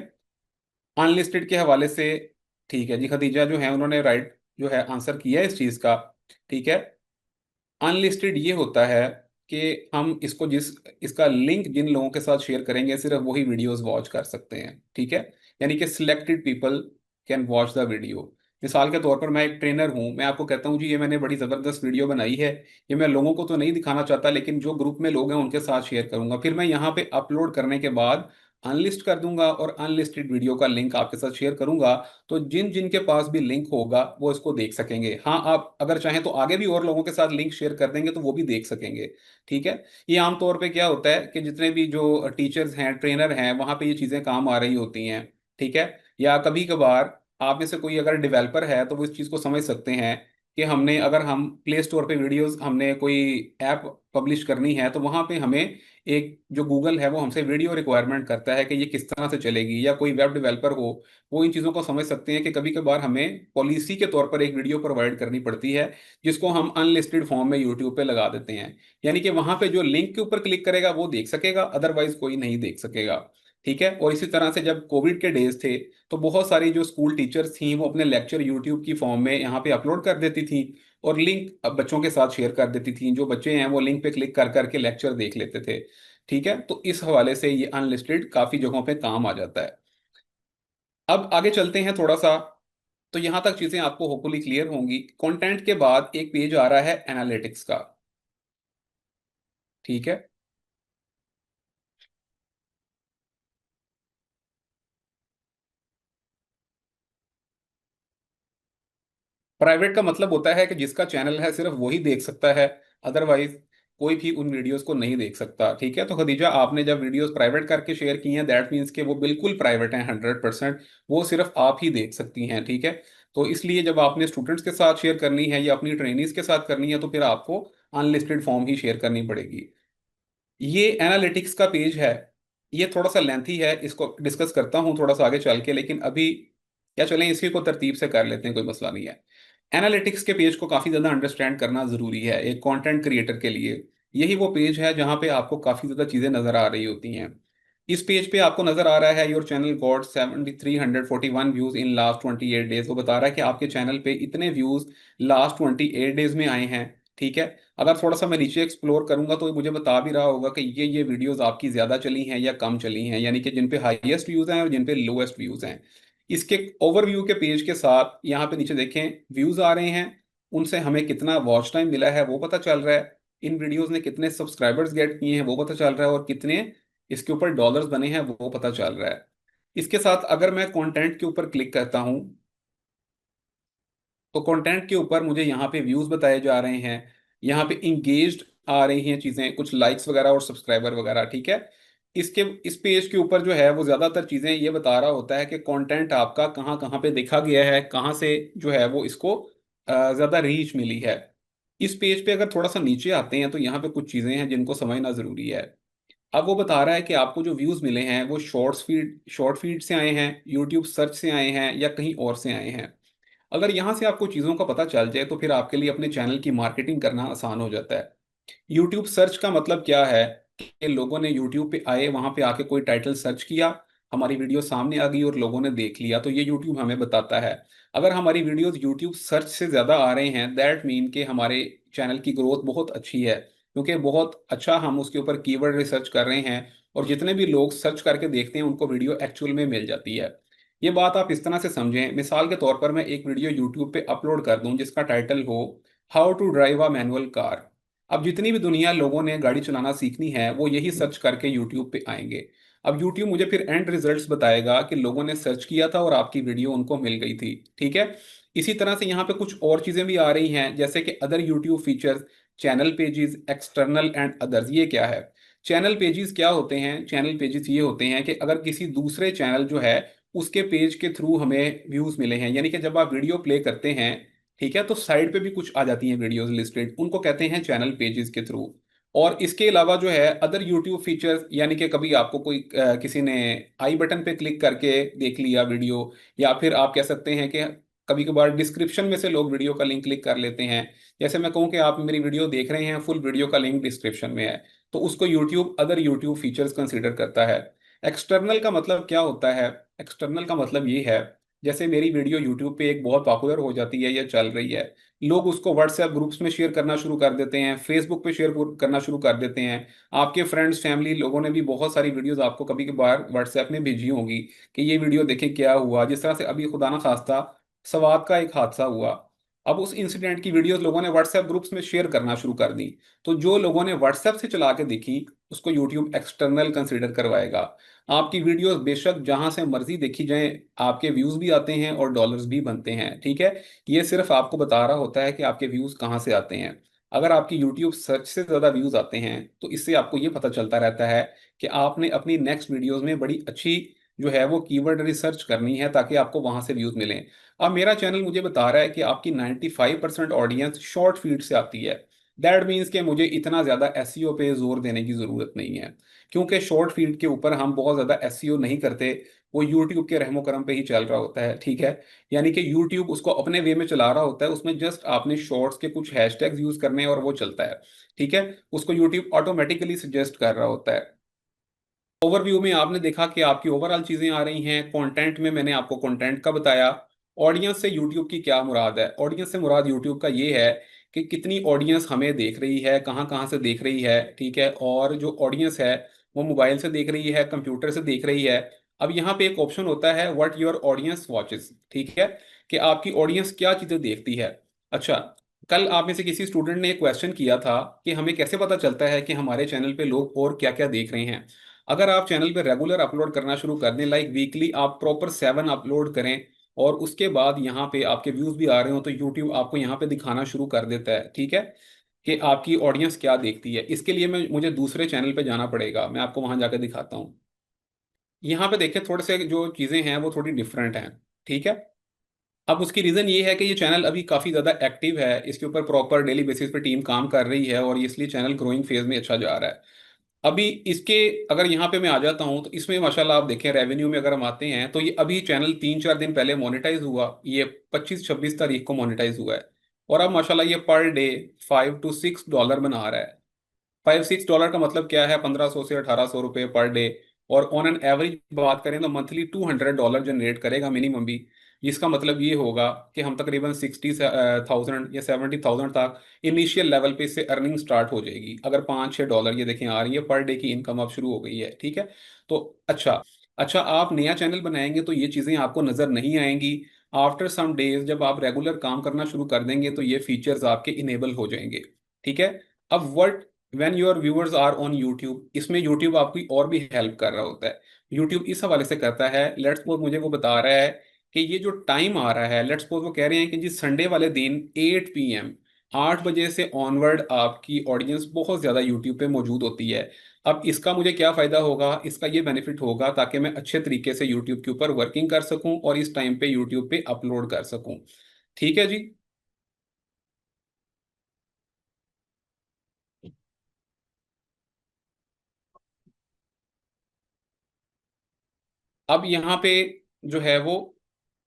अनलिस्टेड के हवाले से, ठीक है जी, खदीजा जो है उन्होंने राइट जो है आंसर किया है इस चीज का, ठीक है। अनलिस्टेड ये होता है कि हम इसको इसका लिंक जिन लोगों के साथ शेयर करेंगे सिर्फ वही वीडियोस वॉच कर सकते हैं, ठीक है। यानी कि selected people can watch the video. मिसाल के तौर पर मैं एक ट्रेनर हूं, मैं आपको कहता हूं जी ये मैंने बड़ी जबरदस्त वीडियो बनाई है, ये मैं लोगों को तो नहीं दिखाना चाहता लेकिन जो ग्रुप में लोग हैं उनके साथ शेयर करूंगा। फिर मैं यहाँ पे अपलोड करने के बाद अनलिस्ट कर दूंगा और अनलिस्टेड वीडियो का लिंक आपके साथ शेयर करूंगा। तो जिन जिनके पास भी लिंक होगा वो इसको देख सकेंगे। हाँ, आप अगर चाहें तो आगे भी और लोगों के साथ लिंक शेयर कर देंगे तो वो भी देख सकेंगे, ठीक है। ये आमतौर पे क्या होता है कि जितने भी जो टीचर्स हैं, ट्रेनर हैं, वहाँ पे ये चीज़ें काम आ रही होती हैं, ठीक है। या कभी कभार आप में से कोई अगर डेवलपर है तो वो इस चीज़ को समझ सकते हैं कि हमने अगर हम प्ले स्टोर पे वीडियोस, हमने कोई ऐप पब्लिश करनी है तो वहाँ पे हमें एक जो गूगल है वो हमसे वीडियो रिक्वायरमेंट करता है कि ये किस तरह से चलेगी। या कोई वेब डेवलपर हो, वो इन चीज़ों को समझ सकते हैं कि कभी कभार हमें पॉलिसी के तौर पर एक वीडियो प्रोवाइड करनी पड़ती है जिसको हम अनलिस्टेड फॉर्म में यूट्यूब पे लगा देते हैं। यानी कि वहां पे जो लिंक के ऊपर क्लिक करेगा वो देख सकेगा, अदरवाइज कोई नहीं देख सकेगा, ठीक है। और इसी तरह से जब कोविड के डेज थे तो बहुत सारी जो स्कूल टीचर्स थी वो अपने लेक्चर यूट्यूब की फॉर्म में यहाँ पे अपलोड कर देती थी और लिंक बच्चों के साथ शेयर कर देती थी। जो बच्चे हैं वो लिंक पे क्लिक कर करके लेक्चर देख लेते थे, ठीक है। तो इस हवाले से ये अनलिस्टेड काफी जगहों पे काम आ जाता है। अब आगे चलते हैं थोड़ा सा। तो यहां तक चीजें आपको होपफुली क्लियर होंगी। कंटेंट के बाद एक पेज आ रहा है एनालिटिक्स का, ठीक है। प्राइवेट का मतलब होता है कि जिसका चैनल है सिर्फ वही देख सकता है, अदरवाइज कोई भी उन वीडियोस को नहीं देख सकता, ठीक है। तो खदीजा आपने जब वीडियोस प्राइवेट करके शेयर की हैं दैट मीन्स कि वो बिल्कुल प्राइवेट हैं, 100%। वो सिर्फ आप ही देख सकती हैं, ठीक है। तो इसलिए जब आपने स्टूडेंट्स के साथ शेयर करनी है या अपनी ट्रेनीज के साथ करनी है तो फिर आपको अनलिस्टेड फॉर्म ही शेयर करनी पड़ेगी। ये एनालिटिक्स का पेज है, ये थोड़ा सा लेंथी है, इसको डिस्कस करता हूँ थोड़ा सा आगे चल के, लेकिन अभी क्या चलें इसी को तरतीब से कर लेते हैं, कोई मसला नहीं है। एनालिटिक्स के पेज को काफ़ी ज़्यादा अंडरस्टैंड करना ज़रूरी है एक कंटेंट क्रिएटर के लिए। यही वो पेज है जहाँ पे आपको काफ़ी ज़्यादा चीज़ें नज़र आ रही होती हैं। इस पेज पे आपको नज़र आ रहा है your channel got 7341 views in last 28 days. वो बता रहा है कि आपके चैनल पे इतने व्यूज़ लास्ट 28 डेज में आए हैं, ठीक है। अगर थोड़ा सा मैं नीचे एक्सप्लोर करूंगा तो ये मुझे बता भी रहा होगा कि ये वीडियोस आपकी ज़्यादा चली हैं या कम चली हैं, यानी कि जिन पे हाईएस्ट व्यूज़ हैं और जिन पे लोएस्ट व्यूज़ हैं। इसके ओवरव्यू के पेज के साथ यहाँ पे नीचे देखें व्यूज आ रहे हैं, उनसे हमें कितना वॉच टाइम मिला है वो पता चल रहा है, इन वीडियोस ने कितने सब्सक्राइबर्स गेट किए हैं वो पता चल रहा है, और कितने इसके ऊपर डॉलर्स बने हैं वो पता चल रहा है। इसके साथ अगर मैं कंटेंट के ऊपर क्लिक करता हूं, तो कंटेंट के ऊपर मुझे यहाँ पे व्यूज बताए जा रहे हैं, यहाँ पे इंगेज्ड आ रही हैं चीजें, कुछ लाइक्स वगैरह और सब्सक्राइबर वगैरह, ठीक है। इसके इस पेज के ऊपर जो है वो ज्यादातर चीजें ये बता रहा होता है कि कंटेंट आपका कहाँ कहाँ पे देखा गया है, कहाँ से जो है वो इसको ज्यादा रीच मिली है। इस पेज पे अगर थोड़ा सा नीचे आते हैं तो यहाँ पे कुछ चीजें हैं जिनको समझना जरूरी है। अब वो बता रहा है कि आपको जो व्यूज मिले हैं वो शॉर्ट फीड से आए हैं, यूट्यूब सर्च से आए हैं, या कहीं और से आए हैं। अगर यहाँ से आपको चीज़ों का पता चल जाए तो फिर आपके लिए अपने चैनल की मार्केटिंग करना आसान हो जाता है। यूट्यूब सर्च का मतलब क्या है कि लोगों ने यूट्यूब पे आए, वहां पे आके कोई टाइटल सर्च किया, हमारी वीडियो सामने आ गई और लोगों ने देख लिया, तो ये यूट्यूब हमें बताता है। अगर हमारी वीडियोस यूट्यूब सर्च से ज़्यादा आ रहे हैं, दैट मीन कि हमारे चैनल की ग्रोथ बहुत अच्छी है, क्योंकि बहुत अच्छा हम उसके ऊपर कीवर्ड रिसर्च कर रहे हैं, और जितने भी लोग सर्च करके देखते हैं उनको वीडियो एक्चुअल में मिल जाती है। ये बात आप इस तरह से समझें, मिसाल के तौर पर मैं एक वीडियो यूट्यूब पे अपलोड कर दूं जिसका टाइटल हो how to drive a manual car. अब जितनी भी दुनिया लोगों ने गाड़ी चलाना सीखनी है वो यही सर्च करके यूट्यूब पे आएंगे। अब यूट्यूब मुझे फिर एंड रिजल्ट्स बताएगा कि लोगों ने सर्च किया था और आपकी वीडियो उनको मिल गई थी, ठीक है। इसी तरह से यहाँ पे कुछ और चीजें भी आ रही हैं, जैसे कि other YouTube features, channel pages, external and others. ये क्या है? चैनल पेजेस क्या होते हैं? चैनल पेजेस ये होते हैं कि अगर किसी दूसरे चैनल जो है उसके पेज के थ्रू हमें व्यूज मिले हैं, यानी कि जब आप वीडियो प्ले करते हैं, ठीक है, तो साइड पे भी कुछ आ जाती हैं वीडियोस लिस्टेड, उनको कहते हैं चैनल पेजेस के थ्रू। और इसके अलावा जो है अदर यूट्यूब फीचर्स, यानी कि कभी आपको कोई किसी ने आई बटन पे क्लिक करके देख लिया वीडियो, या फिर आप कह सकते हैं कि कभी कभार डिस्क्रिप्शन में से लोग वीडियो का लिंक क्लिक कर लेते हैं। जैसे मैं कहूँ कि आप मेरी वीडियो देख रहे हैं, फुल वीडियो का लिंक डिस्क्रिप्शन में है, तो उसको YouTube other YouTube features consider करता है। एक्सटर्नल का मतलब क्या होता है? एक्सटर्नल का मतलब ये है, जैसे मेरी वीडियो यूट्यूब पे एक बहुत पॉपुलर हो जाती है या चल रही है, लोग उसको व्हाट्सएप ग्रुप्स में शेयर करना शुरू कर देते हैं, फेसबुक पे शेयर करना शुरू कर देते हैं। आपके फ्रेंड्स फैमिली लोगों ने भी बहुत सारी वीडियोस आपको कभी कभार व्हाट्सएप में भेजी होंगी कि ये वीडियो देखें क्या हुआ, जिस तरह से अभी खुदा ना खास्ता सवात का एक हादसा हुआ। अब उस इंसिडेंट की वीडियोस लोगों ने व्हाट्सएप ग्रुप्स में शेयर करना शुरू कर दी, तो जो लोगों ने व्हाट्सएप से चला के देखी उसको यूट्यूब एक्सटर्नल कंसिडर करवाएगा। आपकी वीडियोस बेशक जहां से मर्जी देखी जाए, आपके व्यूज भी आते हैं और डॉलर्स भी बनते हैं, ठीक है। ये सिर्फ आपको बता रहा होता है कि आपके व्यूज कहाँ से आते हैं। अगर आपकी यूट्यूब सर्च से ज़्यादा व्यूज आते हैं तो इससे आपको ये पता चलता रहता है कि आपने अपनी नेक्स्ट वीडियोस में बड़ी अच्छी जो है वो कीवर्ड रिसर्च करनी है ताकि आपको वहां से व्यूज मिलें। अब मेरा चैनल मुझे बता रहा है कि आपकी 95% ऑडियंस शॉर्ट फीड से आती है। दैट मीन्स कि मुझे इतना ज़्यादा एसईओ पे जोर देने की ज़रूरत नहीं है, क्योंकि शॉर्ट फीड के ऊपर हम बहुत ज़्यादा एसईओ नहीं करते, वो यूट्यूब के रहमो करम पे ही चल रहा होता है, ठीक है। यानी कि यूट्यूब उसको अपने वे में चला रहा होता है, उसमें जस्ट आपने शॉर्ट्स के कुछ हैशटैग्स यूज करने हैं और वो चलता है, ठीक है। उसको यूट्यूब ऑटोमेटिकली सजेस्ट कर रहा होता है। ओवरव्यू में आपने देखा कि आपकी ओवरऑल चीजें आ रही हैं, कंटेंट में मैंने आपको कंटेंट का बताया। ऑडियंस से यूट्यूब की क्या मुराद है? ऑडियंस से मुराद यूट्यूब का ये है कि कितनी ऑडियंस हमें देख रही है, कहाँ कहाँ से देख रही है, ठीक है। और जो ऑडियंस है वो मोबाइल से देख रही है, कंप्यूटर से देख रही है। अब यहाँ पे एक ऑप्शन होता है व्हाट योर ऑडियंस वॉचेस, ठीक है, कि आपकी ऑडियंस क्या चीजें देखती है। अच्छा, कल आप में से किसी स्टूडेंट ने एक क्वेश्चन किया था कि हमें कैसे पता चलता है कि हमारे चैनल पे लोग और क्या क्या देख रहे हैं। अगर आप चैनल पे रेगुलर अपलोड करना शुरू कर दें, लाइक वीकली आप प्रॉपर 7 अपलोड करें, और उसके बाद यहाँ पे आपके व्यूज भी आ रहे हो, तो यूट्यूब आपको यहाँ पे दिखाना शुरू कर देता है, ठीक है, कि आपकी ऑडियंस क्या देखती है। इसके लिए मैं मुझे दूसरे चैनल पे जाना पड़ेगा, मैं आपको वहां जाकर दिखाता हूँ। यहाँ पे देखिए थोड़े से जो चीज़ें हैं वो थोड़ी डिफरेंट हैं, ठीक है। अब उसकी रीज़न ये है कि ये चैनल अभी काफ़ी ज़्यादा एक्टिव है, इसके ऊपर प्रॉपर डेली बेसिस पे टीम काम कर रही है, और इसलिए चैनल ग्रोइंग फेज में अच्छा जा रहा है। अभी इसके अगर यहाँ पे मैं आ जाता हूँ तो इसमें माशाल्लाह आप देखें रेवेन्यू में अगर हम आते हैं तो ये अभी चैनल 3-4 दिन पहले मोनेटाइज हुआ, ये 25-26 तारीख को मोनेटाइज हुआ है। और अब माशाल्लाह ये पर डे $5 to $6 बना रहा है। $5-6 का मतलब क्या है? 1500 से 1800 रुपये पर डे। और ऑन एन एवरेज बात करें तो मंथली $200 जनरेट करेगा मिनिमम भी। जिसका मतलब ये होगा कि हम तकरीबन 60,000 या 70,000 तक इनिशियल लेवल पे इससे अर्निंग स्टार्ट हो जाएगी, अगर $5-6 ये देखें आ रही है पर डे की इनकम अब शुरू हो गई है, ठीक है। तो अच्छा, अच्छा, आप नया चैनल बनाएंगे तो ये चीज़ें आपको नज़र नहीं आएंगी। आफ्टर सम डेज जब आप रेगुलर काम करना शुरू कर देंगे तो ये फीचर्स आपके इनेबल हो जाएंगे। ठीक है। अब what when your viewers are on YouTube, इसमें यूट्यूब आपकी और भी हेल्प कर रहा होता है। यूट्यूब इस हवाले से करता है, लेट्स सपोज मुझे वो बता रहा है कि ये जो टाइम आ रहा है, लेट्स सपोज वो कह रहे हैं कि जी संडे वाले दिन 8 PM, 8 बजे से ऑनवर्ड आपकी ऑडियंस बहुत ज़्यादा यूट्यूब पे मौजूद होती है। अब इसका मुझे क्या फायदा होगा, इसका ये बेनिफिट होगा ताकि मैं अच्छे तरीके से यूट्यूब के ऊपर वर्किंग कर सकूं और इस टाइम पे यूट्यूब पे अपलोड कर सकूं। ठीक है जी। अब यहाँ पे जो है वो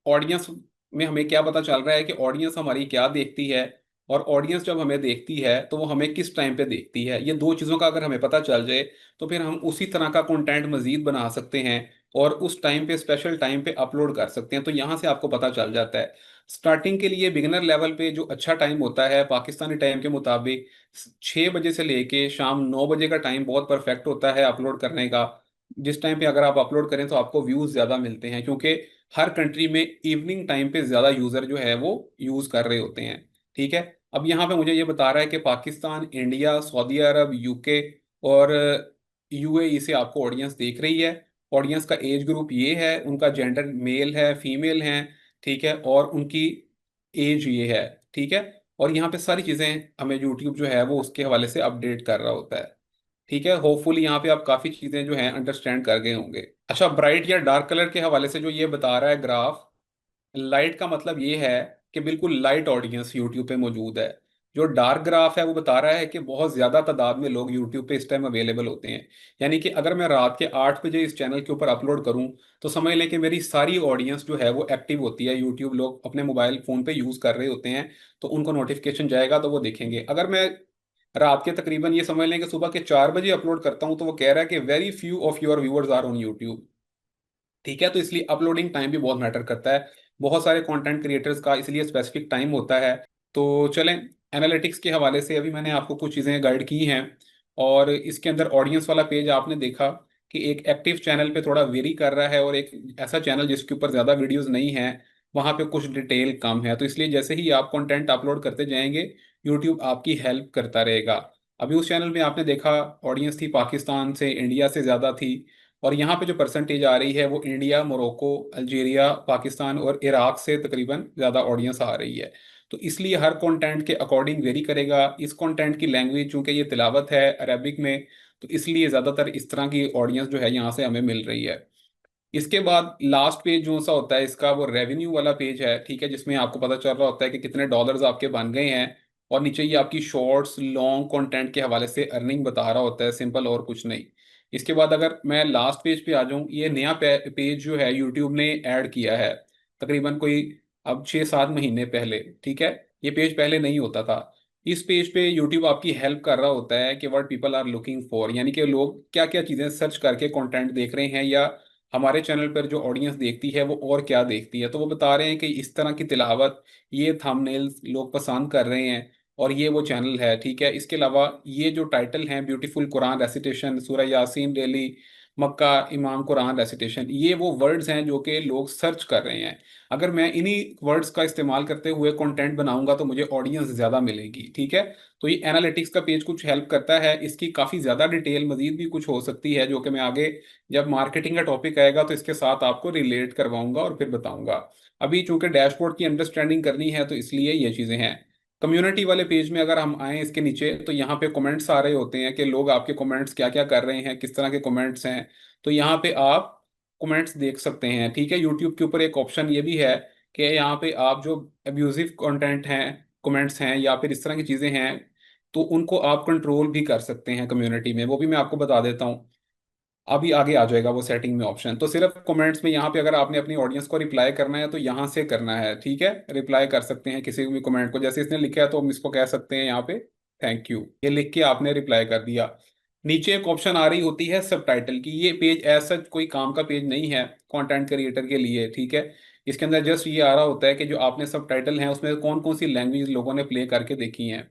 ऑडियंस में हमें क्या पता चल रहा है कि ऑडियंस हमारी क्या देखती है, और ऑडियंस जब हमें देखती है तो वो हमें किस टाइम पे देखती है। ये दो चीज़ों का अगर हमें पता चल जाए तो फिर हम उसी तरह का कंटेंट मजीद बना सकते हैं और उस टाइम पे स्पेशल टाइम पे अपलोड कर सकते हैं। तो यहाँ से आपको पता चल जाता है। स्टार्टिंग के लिए बिगिनर लेवल पे जो अच्छा टाइम होता है पाकिस्तानी टाइम के मुताबिक 6 बजे से लेके शाम 9 बजे का टाइम बहुत परफेक्ट होता है अपलोड करने का। जिस टाइम पे अगर आप अपलोड करें तो आपको व्यूज ज्यादा मिलते हैं, क्योंकि हर कंट्री में इवनिंग टाइम पे ज्यादा यूजर जो है वो यूज कर रहे होते हैं। ठीक है। अब यहाँ पे मुझे ये बता रहा है कि पाकिस्तान, इंडिया, सऊदी अरब, यूके और यूएई से आपको ऑडियंस देख रही है। ऑडियंस का एज ग्रुप ये है, उनका जेंडर मेल है, फीमेल है। ठीक है। और उनकी एज ये है। ठीक है। और यहाँ पे सारी चीजें हमें यूट्यूब जो है वो उसके हवाले से अपडेट कर रहा होता है। ठीक है। होपफुली यहाँ पे आप काफी चीजें जो हैं अंडरस्टैंड कर गए होंगे। अच्छा, ब्राइट या डार्क कलर के हवाले से जो ये बता रहा है ग्राफ, लाइट का मतलब ये है कि बिल्कुल लाइट ऑडियंस यूट्यूब पे मौजूद है। जो डार्क ग्राफ है वो बता रहा है कि बहुत ज्यादा तादाद में लोग यूट्यूब पे इस टाइम अवेलेबल होते हैं। यानी कि अगर मैं रात के 8 बजे इस चैनल के ऊपर अपलोड करूं तो समझ लें कि मेरी सारी ऑडियंस जो है वो एक्टिव होती है। यूट्यूब लोग अपने मोबाइल फोन पे यूज कर रहे होते हैं, तो उनको नोटिफिकेशन जाएगा तो वो देखेंगे। अगर मैं रात के तकरीबन ये समझ लें कि सुबह के 4 बजे अपलोड करता हूं तो वो कह रहा है कि very few of your viewers are on YouTube. ठीक है। तो इसलिए अपलोडिंग टाइम भी बहुत मैटर करता है। बहुत सारे कंटेंट क्रिएटर्स का इसलिए स्पेसिफिक टाइम होता है। तो चलें, एनालिटिक्स के हवाले से अभी मैंने आपको कुछ चीज़ें गाइड की हैं। और इसके अंदर ऑडियंस वाला पेज आपने देखा कि एक एक्टिव चैनल पे थोड़ा वेरी कर रहा है, और एक ऐसा चैनल जिसके ऊपर ज़्यादा वीडियोस नहीं है वहाँ पे कुछ डिटेल कम है। तो इसलिए जैसे ही आप कंटेंट अपलोड करते जाएंगे यूट्यूब आपकी हेल्प करता रहेगा। अभी उस चैनल में आपने देखा ऑडियंस थी पाकिस्तान से, इंडिया से ज़्यादा थी। और यहाँ पे जो परसेंटेज आ रही है वो इंडिया, मोरक्को, अल्जीरिया, पाकिस्तान और इराक से तकरीबन ज़्यादा ऑडियंस आ रही है। तो इसलिए हर कंटेंट के अकॉर्डिंग वेरी करेगा। इस कंटेंट की लैंग्वेज चूंकि ये तिलावत है अरबिक में, तो इसलिए ज़्यादातर इस तरह की ऑडियंस जो है यहाँ से हमें मिल रही है। इसके बाद लास्ट पेज जो सा होता है इसका वो रेवेन्यू वाला पेज है। ठीक है। जिसमें आपको पता चल रहा होता है कि कितने डॉलर्स आपके बन गए हैं। और नीचे ये आपकी शॉर्ट्स लॉन्ग कंटेंट के हवाले से अर्निंग बता रहा होता है, सिंपल और कुछ नहीं। इसके बाद अगर मैं लास्ट पेज पे आ जाऊं, ये नया पेज जो है यूट्यूब ने ऐड किया है तकरीबन कोई अब 6-7 महीने पहले। ठीक है। ये पेज पहले नहीं होता था। इस पेज पे यूट्यूब आपकी हेल्प कर रहा होता है कि what people are looking for, यानी कि लोग क्या क्या चीज़ें सर्च करके कंटेंट देख रहे हैं, या हमारे चैनल पर जो ऑडियंस देखती है वो और क्या देखती है। तो वो बता रहे हैं कि इस तरह की तिलावत, ये थंबनेल्स लोग पसंद कर रहे हैं, और ये वो चैनल है। ठीक है। इसके अलावा ये जो टाइटल हैं, ब्यूटीफुल कुरान रेसिटेशन, सूरह यासीन डेली, मक्का इमाम कुरान रेसिटेशन, ये वो वर्ड्स हैं जो कि लोग सर्च कर रहे हैं। अगर मैं इन्हीं वर्ड्स का इस्तेमाल करते हुए कंटेंट बनाऊंगा तो मुझे ऑडियंस ज़्यादा मिलेगी। ठीक है। तो ये एनालिटिक्स का पेज कुछ हेल्प करता है। इसकी काफ़ी ज़्यादा डिटेल मजीद भी कुछ हो सकती है जो कि मैं आगे जब मार्केटिंग का टॉपिक आएगा तो इसके साथ आपको रिलेट करवाऊंगा और फिर बताऊंगा। अभी चूंकि डैशबोर्ड की अंडरस्टैंडिंग करनी है तो इसलिए ये चीज़ें हैं। कम्युनिटी वाले पेज में अगर हम आए इसके नीचे तो यहाँ पे कमेंट्स आ रहे होते हैं कि लोग आपके कमेंट्स क्या क्या कर रहे हैं, किस तरह के कमेंट्स हैं। तो यहाँ पे आप कमेंट्स देख सकते हैं। ठीक है। यूट्यूब के ऊपर एक ऑप्शन ये भी है कि यहाँ पे आप जो अब्यूजिव कंटेंट हैं, कमेंट्स हैं या फिर इस तरह की चीज़ें हैं, तो उनको आप कंट्रोल भी कर सकते हैं कम्युनिटी में। वो भी मैं आपको बता देता हूँ। अभी आगे आ जाएगा वो सेटिंग में ऑप्शन। तो सिर्फ कमेंट्स में यहाँ पे अगर आपने अपनी ऑडियंस को रिप्लाई करना है तो यहाँ से करना है। ठीक है। रिप्लाई कर सकते हैं किसी भी कमेंट को, जैसे इसने लिखा है तो हम इसको कह सकते हैं यहाँ पे थैंक यू, ये लिख के आपने रिप्लाई कर दिया। नीचे एक ऑप्शन आ रही होती है सबटाइटल की। ये पेज ऐसा कोई काम का पेज नहीं है कंटेंट क्रिएटर के लिए। ठीक है। इसके अंदर जस्ट ये आ रहा होता है कि जो आपने सबटाइटल हैं उसमें कौन कौन सी लैंग्वेज लोगों ने प्ले करके देखी हैं।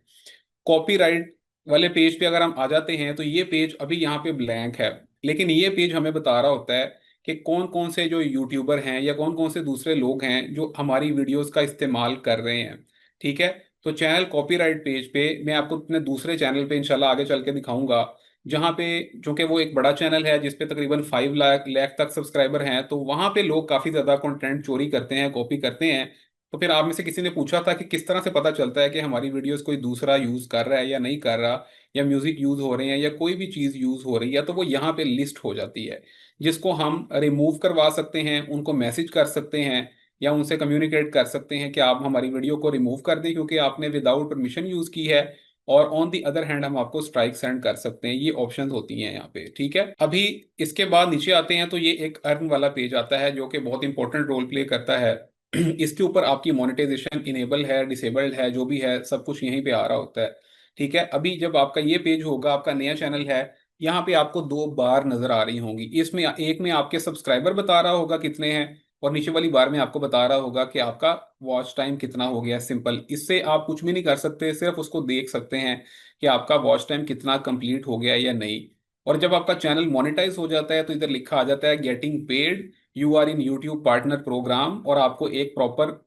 कॉपीराइट वाले पेज पे अगर हम आ जाते हैं तो ये पेज अभी यहाँ पे ब्लैंक है, लेकिन ये पेज हमें बता रहा होता है कि कौन कौन से जो यूट्यूबर हैं या कौन कौन से दूसरे लोग हैं जो हमारी वीडियोस का इस्तेमाल कर रहे हैं। ठीक है। तो चैनल कॉपीराइट पेज पे मैं आपको अपने दूसरे चैनल पे इंशाल्लाह आगे चल के दिखाऊंगा, जहाँ पे, जो कि वो एक बड़ा चैनल है जिस पे तकरीबन 5 लाख तक सब्सक्राइबर हैं, तो वहाँ पे लोग काफ़ी ज़्यादा कंटेंट चोरी करते हैं, कॉपी करते हैं। तो फिर आप में से किसी ने पूछा था कि किस तरह से पता चलता है कि हमारी वीडियोस कोई दूसरा यूज़ कर रहा है या नहीं कर रहा, या म्यूज़िक यूज़ हो रहे हैं या कोई भी चीज़ यूज़ हो रही है, तो वो यहाँ पे लिस्ट हो जाती है, जिसको हम रिमूव करवा सकते हैं, उनको मैसेज कर सकते हैं या उनसे कम्युनिकेट कर सकते हैं कि आप हमारी वीडियो को रिमूव कर दें क्योंकि आपने विदाउट परमिशन यूज़ की है। और ऑन दी अदर हैंड हम आपको स्ट्राइक सेंड कर सकते हैं। ये ऑप्शंस होती हैं यहाँ पे। ठीक है। अभी इसके बाद नीचे आते हैं तो ये एक अर्न वाला पेज आता है जो कि बहुत इंपॉर्टेंट रोल प्ले करता है। इसके ऊपर आपकी मोनेटाइजेशन इनेबल है, डिसेबल्ड है, जो भी है सब कुछ यहीं पे आ रहा होता है। ठीक है। अभी जब आपका ये पेज होगा, आपका नया चैनल है, यहाँ पे आपको दो बार नजर आ रही होंगी। इसमें एक में आपके सब्सक्राइबर बता रहा होगा कितने हैं, और नीचे वाली बार में आपको बता रहा होगा कि आपका वॉच टाइम कितना हो गया। सिंपल, इससे आप कुछ भी नहीं कर सकते, सिर्फ उसको देख सकते हैं कि आपका वॉच टाइम कितना कंप्लीट हो गया या नहीं। और जब आपका चैनल मोनेटाइज हो जाता है तो इधर लिखा आ जाता है getting paid, you are in YouTube partner program, और आपको एक प्रॉपर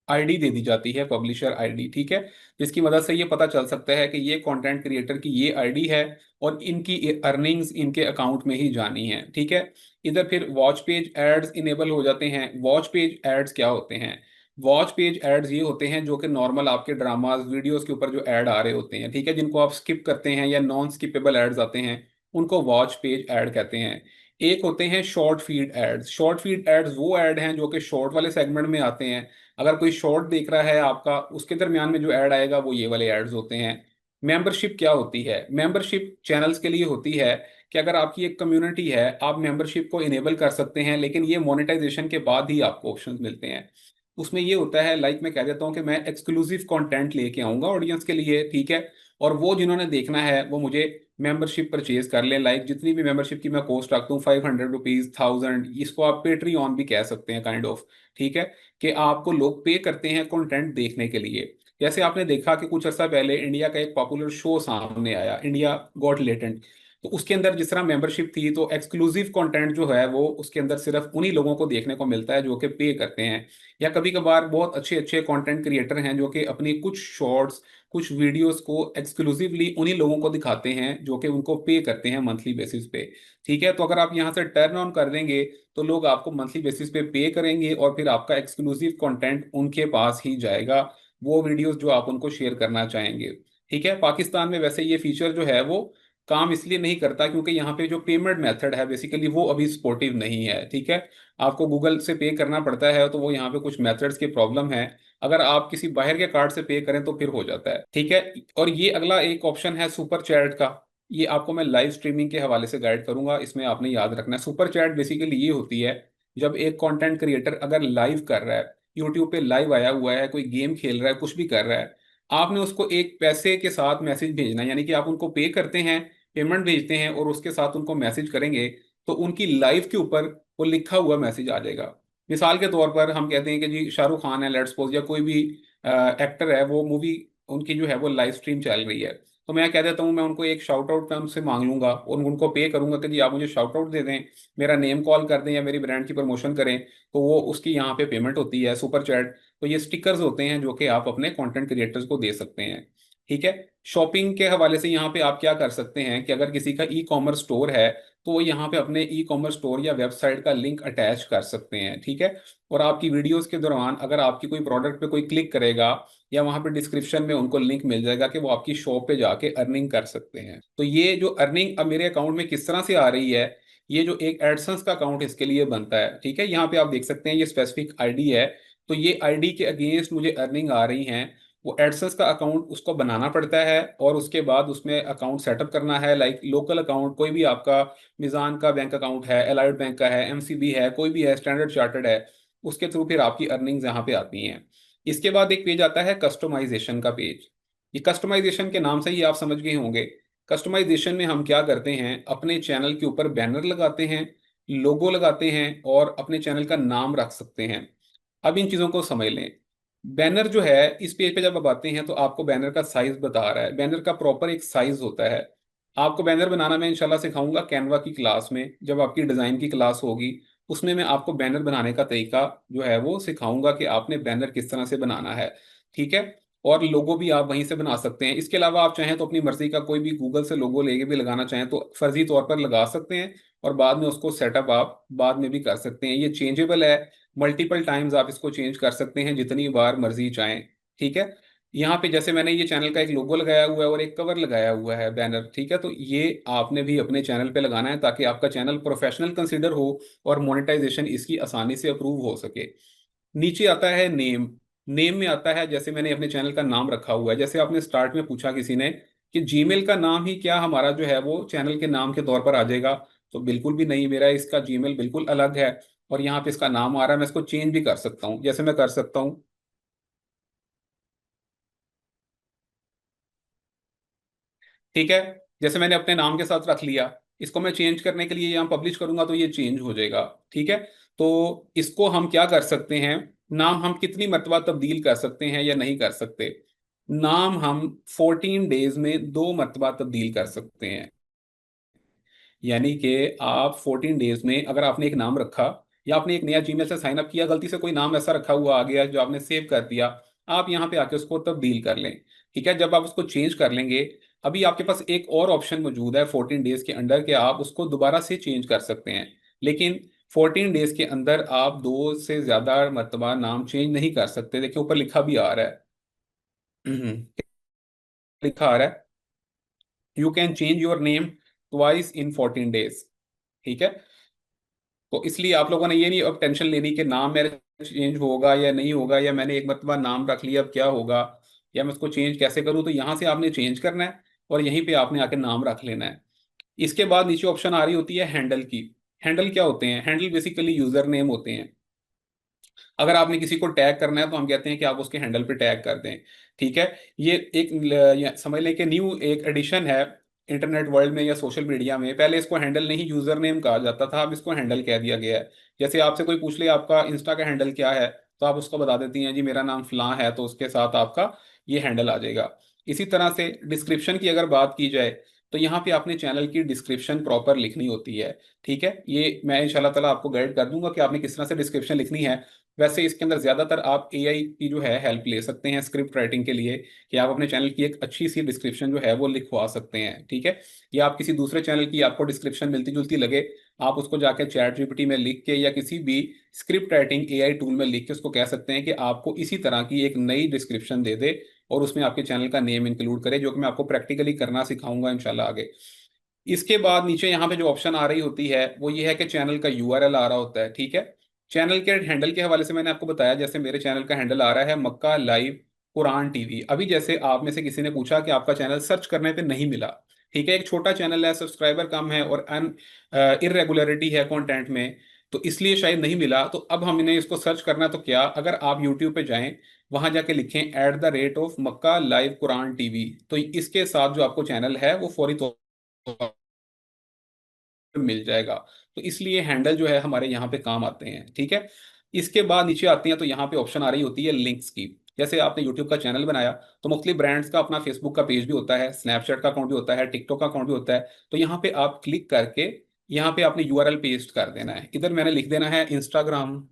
आईडी दे दी जाती है, पब्लिशर आईडी। ठीक है। जिसकी मदद से ये पता चल सकता है कि ये कंटेंट क्रिएटर की ये आईडी है और इनकी अर्निंग्स इनके अकाउंट में ही जानी है। ठीक है। इधर फिर वॉच पेज एड्स इनेबल हो जाते हैं। वॉच पेज एड्स क्या होते हैं? वॉच पेज एड्स ये होते हैं जो कि नॉर्मल आपके ड्रामाज वीडियोस के ऊपर जो ऐड आ रहे होते हैं, ठीक है, जिनको आप स्किप करते हैं या नॉन स्किपेबल एड्स आते हैं, उनको वॉच पेज ऐड कहते हैं। एक होते हैं short feed ads. Short feed ads वो ऐड हैं जो कि शॉर्ट वाले सेगमेंट में आते हैं। अगर कोई शॉर्ट देख रहा है आपका, उसके दरमियान में जो ऐड आएगा वो ये वाले एड्स होते हैं। मेंबरशिप क्या होती है? मेंबरशिप चैनल्स के लिए होती है कि अगर आपकी एक कम्युनिटी है, आप मेंबरशिप को इनेबल कर सकते हैं, लेकिन ये मोनेटाइजेशन के बाद ही आपको ऑप्शन मिलते हैं। उसमें ये होता है, लाइक मैं कह देता हूँ कि मैं एक्सक्लूसिव कंटेंट लेके आऊंगा ऑडियंस के लिए। ठीक है। और वो जिन्होंने देखना है वो मुझे मेंबरशिप परचेज कर लें। लाइक जितनी भी मेंबरशिप की मैं कॉस्ट रखता हूँ, 500 रुपीज, 1000, इसको आप पेट्री भी कह सकते हैं, काइंड ऑफ। ठीक है। कि आपको लोग पे करते हैं कंटेंट देखने के लिए। जैसे आपने देखा कि कुछ अर्सा पहले इंडिया का एक पॉपुलर शो सामने आया, इंडिया गॉट लेटेंट। तो उसके अंदर जिस तरह मेंबरशिप थी, तो एक्सक्लूसिव कंटेंट जो है वो उसके अंदर सिर्फ उन्हीं लोगों को देखने को मिलता है जो कि पे करते हैं। या कभी कभार बहुत अच्छे अच्छे कंटेंट क्रिएटर हैं जो कि अपनी कुछ शॉर्ट्स, कुछ वीडियोस को एक्सक्लूसिवली उन्हीं लोगों को दिखाते हैं जो कि उनको पे करते हैं मंथली बेसिस पे। ठीक है। तो अगर आप यहाँ से टर्न ऑन कर देंगे तो लोग आपको मंथली बेसिस पे करेंगे और फिर आपका एक्सक्लूसिव कंटेंट उनके पास ही जाएगा, वो वीडियोस जो आप उनको शेयर करना चाहेंगे। ठीक है। पाकिस्तान में वैसे ये फीचर जो है वो काम इसलिए नहीं करता क्योंकि यहाँ पे जो पेमेंट मेथड है बेसिकली वो अभी सपोर्टिव नहीं है। ठीक है। आपको गूगल से पे करना पड़ता है, तो वो यहाँ पे कुछ मेथड्स की प्रॉब्लम है। अगर आप किसी बाहर के कार्ड से पे करें तो फिर हो जाता है। ठीक है। और ये अगला एक ऑप्शन है सुपर चैट का। ये आपको मैं लाइव स्ट्रीमिंग के हवाले से गाइड करूंगा, इसमें आपने याद रखना है। सुपर चैट बेसिकली ये होती है, जब एक कंटेंट क्रिएटर अगर लाइव कर रहा है, यूट्यूब पे लाइव आया हुआ है, कोई गेम खेल रहा है, कुछ भी कर रहा है, आपने उसको एक पैसे के साथ मैसेज भेजना है, यानी कि आप उनको पे करते हैं, पेमेंट भेजते हैं और उसके साथ उनको मैसेज करेंगे, तो उनकी लाइव के ऊपर वो लिखा हुआ मैसेज आ जाएगा। मिसाल के तौर पर हम कहते हैं कि जी शाहरुख खान है, लेट्स सपोज, या कोई भी एक्टर है, वो मूवी उनकी जो है वो लाइव स्ट्रीम चल रही है, तो मैं कह देता हूँ मैं उनको एक शाउट आउट उनसे मांग लूंगा और उनको पे करूंगा कि जी आप मुझे शाउट आउट दे दें, मेरा नेम कॉल कर दें या मेरी ब्रांड की प्रमोशन करें, तो वो उसकी यहाँ पे पेमेंट होती है सुपर चैट। तो ये स्टिकर्स होते हैं जो कि आप अपने कंटेंट क्रिएटर्स को दे सकते हैं। ठीक है। शॉपिंग के हवाले से यहाँ पे आप क्या कर सकते हैं कि अगर किसी का ई कॉमर्स स्टोर है तो वो यहाँ पे अपने ई कॉमर्स स्टोर या वेबसाइट का लिंक अटैच कर सकते हैं। ठीक है। और आपकी वीडियोस के दौरान अगर आपकी कोई प्रोडक्ट पे कोई क्लिक करेगा, या वहां पे डिस्क्रिप्शन में उनको लिंक मिल जाएगा कि वो आपकी शॉप पे जाके अर्निंग कर सकते हैं। तो ये जो अर्निंग अब मेरे अकाउंट में किस तरह से आ रही है, ये जो एक एडसेंस का अकाउंट इसके लिए बनता है। ठीक है। यहाँ पे आप देख सकते हैं ये स्पेसिफिक आईडी है, तो ये आईडी के अगेंस्ट मुझे अर्निंग आ रही हैं। वो एडसेंस का अकाउंट उसको बनाना पड़ता है और उसके बाद उसमें अकाउंट सेटअप करना है, लाइक लोकल अकाउंट कोई भी आपका, मिजान का बैंक अकाउंट है, एलाइड बैंक का है, एमसीबी है, कोई भी है, स्टैंडर्ड चार्टर्ड है, उसके थ्रू फिर आपकी अर्निंग्स यहाँ पे आती हैं। इसके बाद एक पेज आता है कस्टमाइजेशन का पेज। ये कस्टमाइजेशन के नाम से ही आप समझ गए होंगे। कस्टमाइजेशन में हम क्या करते हैं, अपने चैनल के ऊपर बैनर लगाते हैं, लोगो लगाते हैं और अपने चैनल का नाम रख सकते हैं। अब इन चीज़ों को समझ लें। बैनर जो है, इस पेज पे जब आप आते हैं तो आपको बैनर का साइज बता रहा है। बैनर का प्रॉपर एक साइज होता है। आपको बैनर बनाना मैं इंशाल्लाह सिखाऊंगा कैनवा की क्लास में, जब आपकी डिज़ाइन की क्लास होगी उसमें मैं आपको बैनर बनाने का तरीका जो है वो सिखाऊंगा कि आपने बैनर किस तरह से बनाना है। ठीक है। और लोगो भी आप वहीं से बना सकते हैं। इसके अलावा आप चाहें तो अपनी मर्जी का कोई भी गूगल से लोगो लेके भी लगाना चाहें तो फर्जी तौर पर लगा सकते हैं, और बाद में उसको सेटअप आप बाद में भी कर सकते हैं। ये चेंजेबल है, मल्टीपल टाइम्स आप इसको चेंज कर सकते हैं जितनी बार मर्जी चाहें। ठीक है। यहाँ पे जैसे मैंने ये चैनल का एक लोगो लगाया हुआ है और एक कवर लगाया हुआ है बैनर, ठीक है, तो ये आपने भी अपने चैनल पे लगाना है ताकि आपका चैनल प्रोफेशनल कंसिडर हो और मोनेटाइजेशन इसकी आसानी से अप्रूव हो सके। नीचे आता है नेम। नेम में आता है, जैसे मैंने अपने चैनल का नाम रखा हुआ है, जैसे आपने स्टार्ट में पूछा किसी ने कि जीमेल का नाम ही क्या हमारा जो है वो चैनल के नाम के तौर पर आ जाएगा, तो बिल्कुल भी नहीं। मेरा इसका जीमेल बिल्कुल अलग है और यहाँ पे इसका नाम आ रहा है। मैं इसको चेंज भी कर सकता हूँ, जैसे मैं कर सकता हूँ। ठीक है। जैसे मैंने अपने नाम के साथ रख लिया, इसको मैं चेंज करने के लिए यहाँ पब्लिश करूंगा तो ये चेंज हो जाएगा। ठीक है। तो इसको हम क्या कर सकते हैं, नाम हम कितनी मर्तबा तब्दील कर सकते हैं या नहीं कर सकते। नाम हम 14 डेज में 2 मर्तबा तब्दील कर सकते हैं। यानी कि आप 14 डेज में अगर आपने एक नाम रखा या आपने एक नया जीमेल से साइन अप किया, गलती से कोई नाम ऐसा रखा हुआ आ गया जो आपने सेव कर दिया, आप यहाँ पे आके उसको तब्दील कर लें। ठीक है। जब आप उसको चेंज कर लेंगे, अभी आपके पास एक और ऑप्शन मौजूद है 14 डेज के अंदर कि आप उसको दोबारा से चेंज कर सकते हैं। लेकिन 14 डेज के अंदर आप 2 से ज्यादा मरतबा नाम चेंज नहीं कर सकते। देखिए ऊपर लिखा भी आ रहा है लिखा आ रहा है, you can change your name twice in 14 days. ठीक है। तो इसलिए आप लोगों ने ये नहीं अब टेंशन लेनी कि नाम मेरा चेंज होगा या नहीं होगा, या मैंने एक मरतबा नाम रख लिया अब क्या होगा, या मैं उसको चेंज कैसे करूं। तो यहाँ से आपने चेंज करना है और यहीं पे आपने आके नाम रख लेना है। इसके बाद नीचे ऑप्शन आ रही होती है हैंडल की। हैंडल क्या होते हैं? हैंडल बेसिकली यूजर नेम होते हैं। अगर आपने किसी को टैग करना है तो हम कहते हैं कि आप उसके हैंडल पे टैग कर दें। ठीक है। ये एक समझ लें कि न्यू एक एडिशन है इंटरनेट वर्ल्ड में या सोशल मीडिया में। पहले इसको हैंडल नहीं यूजर नेम कहा जाता था, अब इसको हैंडल कह दिया गया है। जैसे आपसे कोई पूछ ले आपका इंस्टा का हैंडल क्या है, तो आप उसको बता देती हैं जी मेरा नाम फलां है, तो उसके साथ आपका ये हैंडल आ जाएगा। इसी तरह से डिस्क्रिप्शन की अगर बात की जाए तो यहाँ पे आपने चैनल की डिस्क्रिप्शन प्रॉपर लिखनी होती है। ठीक है। ये मैं इंशाल्लाह ताला आपको गाइड कर दूंगा कि आपने किस तरह से डिस्क्रिप्शन लिखनी है। वैसे इसके अंदर ज्यादातर आप एआई की जो है हेल्प ले सकते हैं स्क्रिप्ट राइटिंग के लिए, कि आप अपने चैनल की एक अच्छी सी डिस्क्रिप्शन जो है वो लिखवा सकते हैं। ठीक है। या आप किसी दूसरे चैनल की आपको डिस्क्रिप्शन मिलती जुलती लगे, आप उसको जाके चैट जीपीटी में लिख के या किसी भी स्क्रिप्ट राइटिंग एआई टूल में लिख के उसको कह सकते हैं कि आपको इसी तरह की एक नई डिस्क्रिप्शन दे दे और उसमें आपके चैनल का नेम इंक्लूड करे, जो कि मैं आपको प्रैक्टिकली करना सिखाऊंगा इंशाल्लाह आगे। इसके बाद नीचे यहाँ पे जो ऑप्शन आ रही होती है वो ये है कि चैनल का यूआरएल आ रहा होता है। ठीक है। चैनल के हैंडल के हवाले से मैंने आपको बताया, जैसे मेरे चैनल का हैंडल आ रहा है मक्का लाइव कुरान टीवी। अभी जैसे आप में से किसी ने पूछा कि आपका चैनल सर्च करने पे नहीं मिला, ठीक है, एक छोटा चैनल है, सब्सक्राइबर कम है और इरेगुलरिटी है कंटेंट में, तो इसलिए शायद नहीं मिला। तो अब हमने इसको सर्च करना, तो क्या, अगर आप यूट्यूब पे जाएं, वहां जाके लिखें @मक्का लाइव कुरान टीवी, तो इसके साथ जो आपको चैनल है वो फौरी तौर मिल जाएगा। तो इसलिए हैंडल जो है हमारे यहाँ पे काम आते हैं। ठीक है। इसके बाद नीचे आते हैं तो यहाँ पे ऑप्शन आ रही होती है लिंक्स की। जैसे आपने यूट्यूब का चैनल बनाया तो मुख्तलिफ ब्रांड्स का अपना फेसबुक का पेज भी होता है, स्नैपचैट का अकाउंट भी होता है, टिकटॉक का अकाउंट भी होता है। तो यहाँ पे आप क्लिक करके यहाँ पे आपने यूआरएल पेस्ट कर देना है। इधर मैंने लिख देना है इंस्टाग्राम।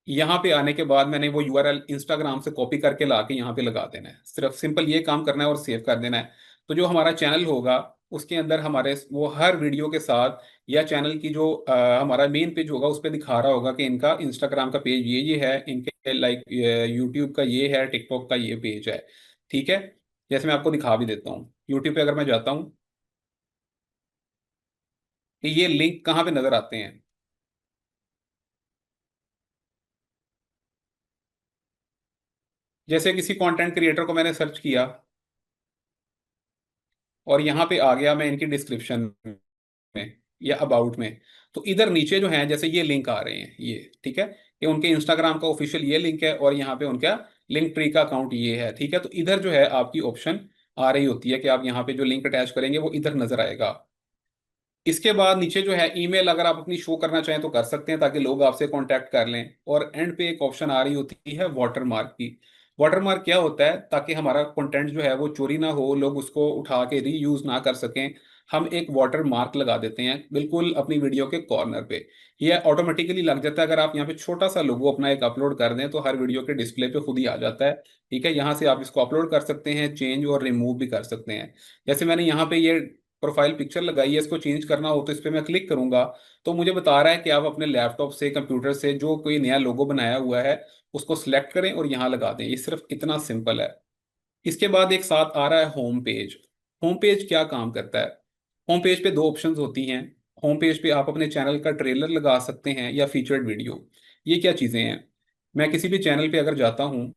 यहाँ पे आने के बाद मैंने वो यूआरएल इंस्टाग्राम से कॉपी करके ला के यहाँ पे लगा देना है। सिर्फ सिंपल ये काम करना है और सेव कर देना है। तो जो हमारा चैनल होगा उसके अंदर हमारे वो हर वीडियो के साथ, या चैनल की जो हमारा मेन पेज होगा उस पर दिखा रहा होगा कि इनका इंस्टाग्राम का पेज ये है, इनके लाइक यूट्यूब का ये है, टिकटॉक का ये पेज है। ठीक है। जैसे मैं आपको दिखा भी देता हूँ, यूट्यूब पे अगर मैं जाता हूँ कि ये लिंक कहाँ पे नजर आते हैं। जैसे किसी कंटेंट क्रिएटर को मैंने सर्च किया और यहाँ पे आ गया मैं इनकी डिस्क्रिप्शन में या अबाउट में, तो इधर नीचे जो है जैसे ये लिंक आ रहे हैं ये, ठीक है, ये उनके इंस्टाग्राम का ऑफिशियल ये लिंक है और यहाँ पे उनका लिंक ट्री का अकाउंट ये है। ठीक है। तो इधर जो है आपकी ऑप्शन आ रही होती है कि आप यहाँ पे जो लिंक अटैच करेंगे वो इधर नजर आएगा। इसके बाद नीचे जो है ईमेल अगर आप अपनी शो करना चाहें तो कर सकते हैं ताकि लोग आपसे कांटेक्ट कर लें। और एंड पे एक ऑप्शन आ रही होती है वाटरमार्क की। वाटरमार्क क्या होता है, ताकि हमारा कंटेंट जो है वो चोरी ना हो, लोग उसको उठा के रीयूज ना कर सकें, हम एक वाटर मार्क लगा देते हैं बिल्कुल अपनी वीडियो के कॉर्नर पे। ये ऑटोमेटिकली लग जाता है। अगर आप यहाँ पे छोटा सा लोगो अपना एक अपलोड कर दें तो हर वीडियो के डिस्प्ले पे खुद ही आ जाता है। ठीक है, यहाँ से आप इसको अपलोड कर सकते हैं, चेंज और रिमूव भी कर सकते हैं। जैसे मैंने यहाँ पे ये प्रोफाइल पिक्चर लगाई है, इसको चेंज करना हो तो इस पर मैं क्लिक करूंगा तो मुझे बता रहा है कि आप अपने लैपटॉप से, कंप्यूटर से जो कोई नया लोगो बनाया हुआ है उसको सिलेक्ट करें और यहाँ लगा दें। ये सिर्फ इतना सिंपल है। इसके बाद एक साथ आ रहा है होम पेज। होम पेज क्या काम करता है? होम पेज पे दो ऑप्शंस होती हैं। होम पेज पे आप अपने चैनल का ट्रेलर लगा सकते हैं या फीचर्ड वीडियो। ये क्या चीज़ें हैं? मैं किसी भी चैनल पे अगर जाता हूँ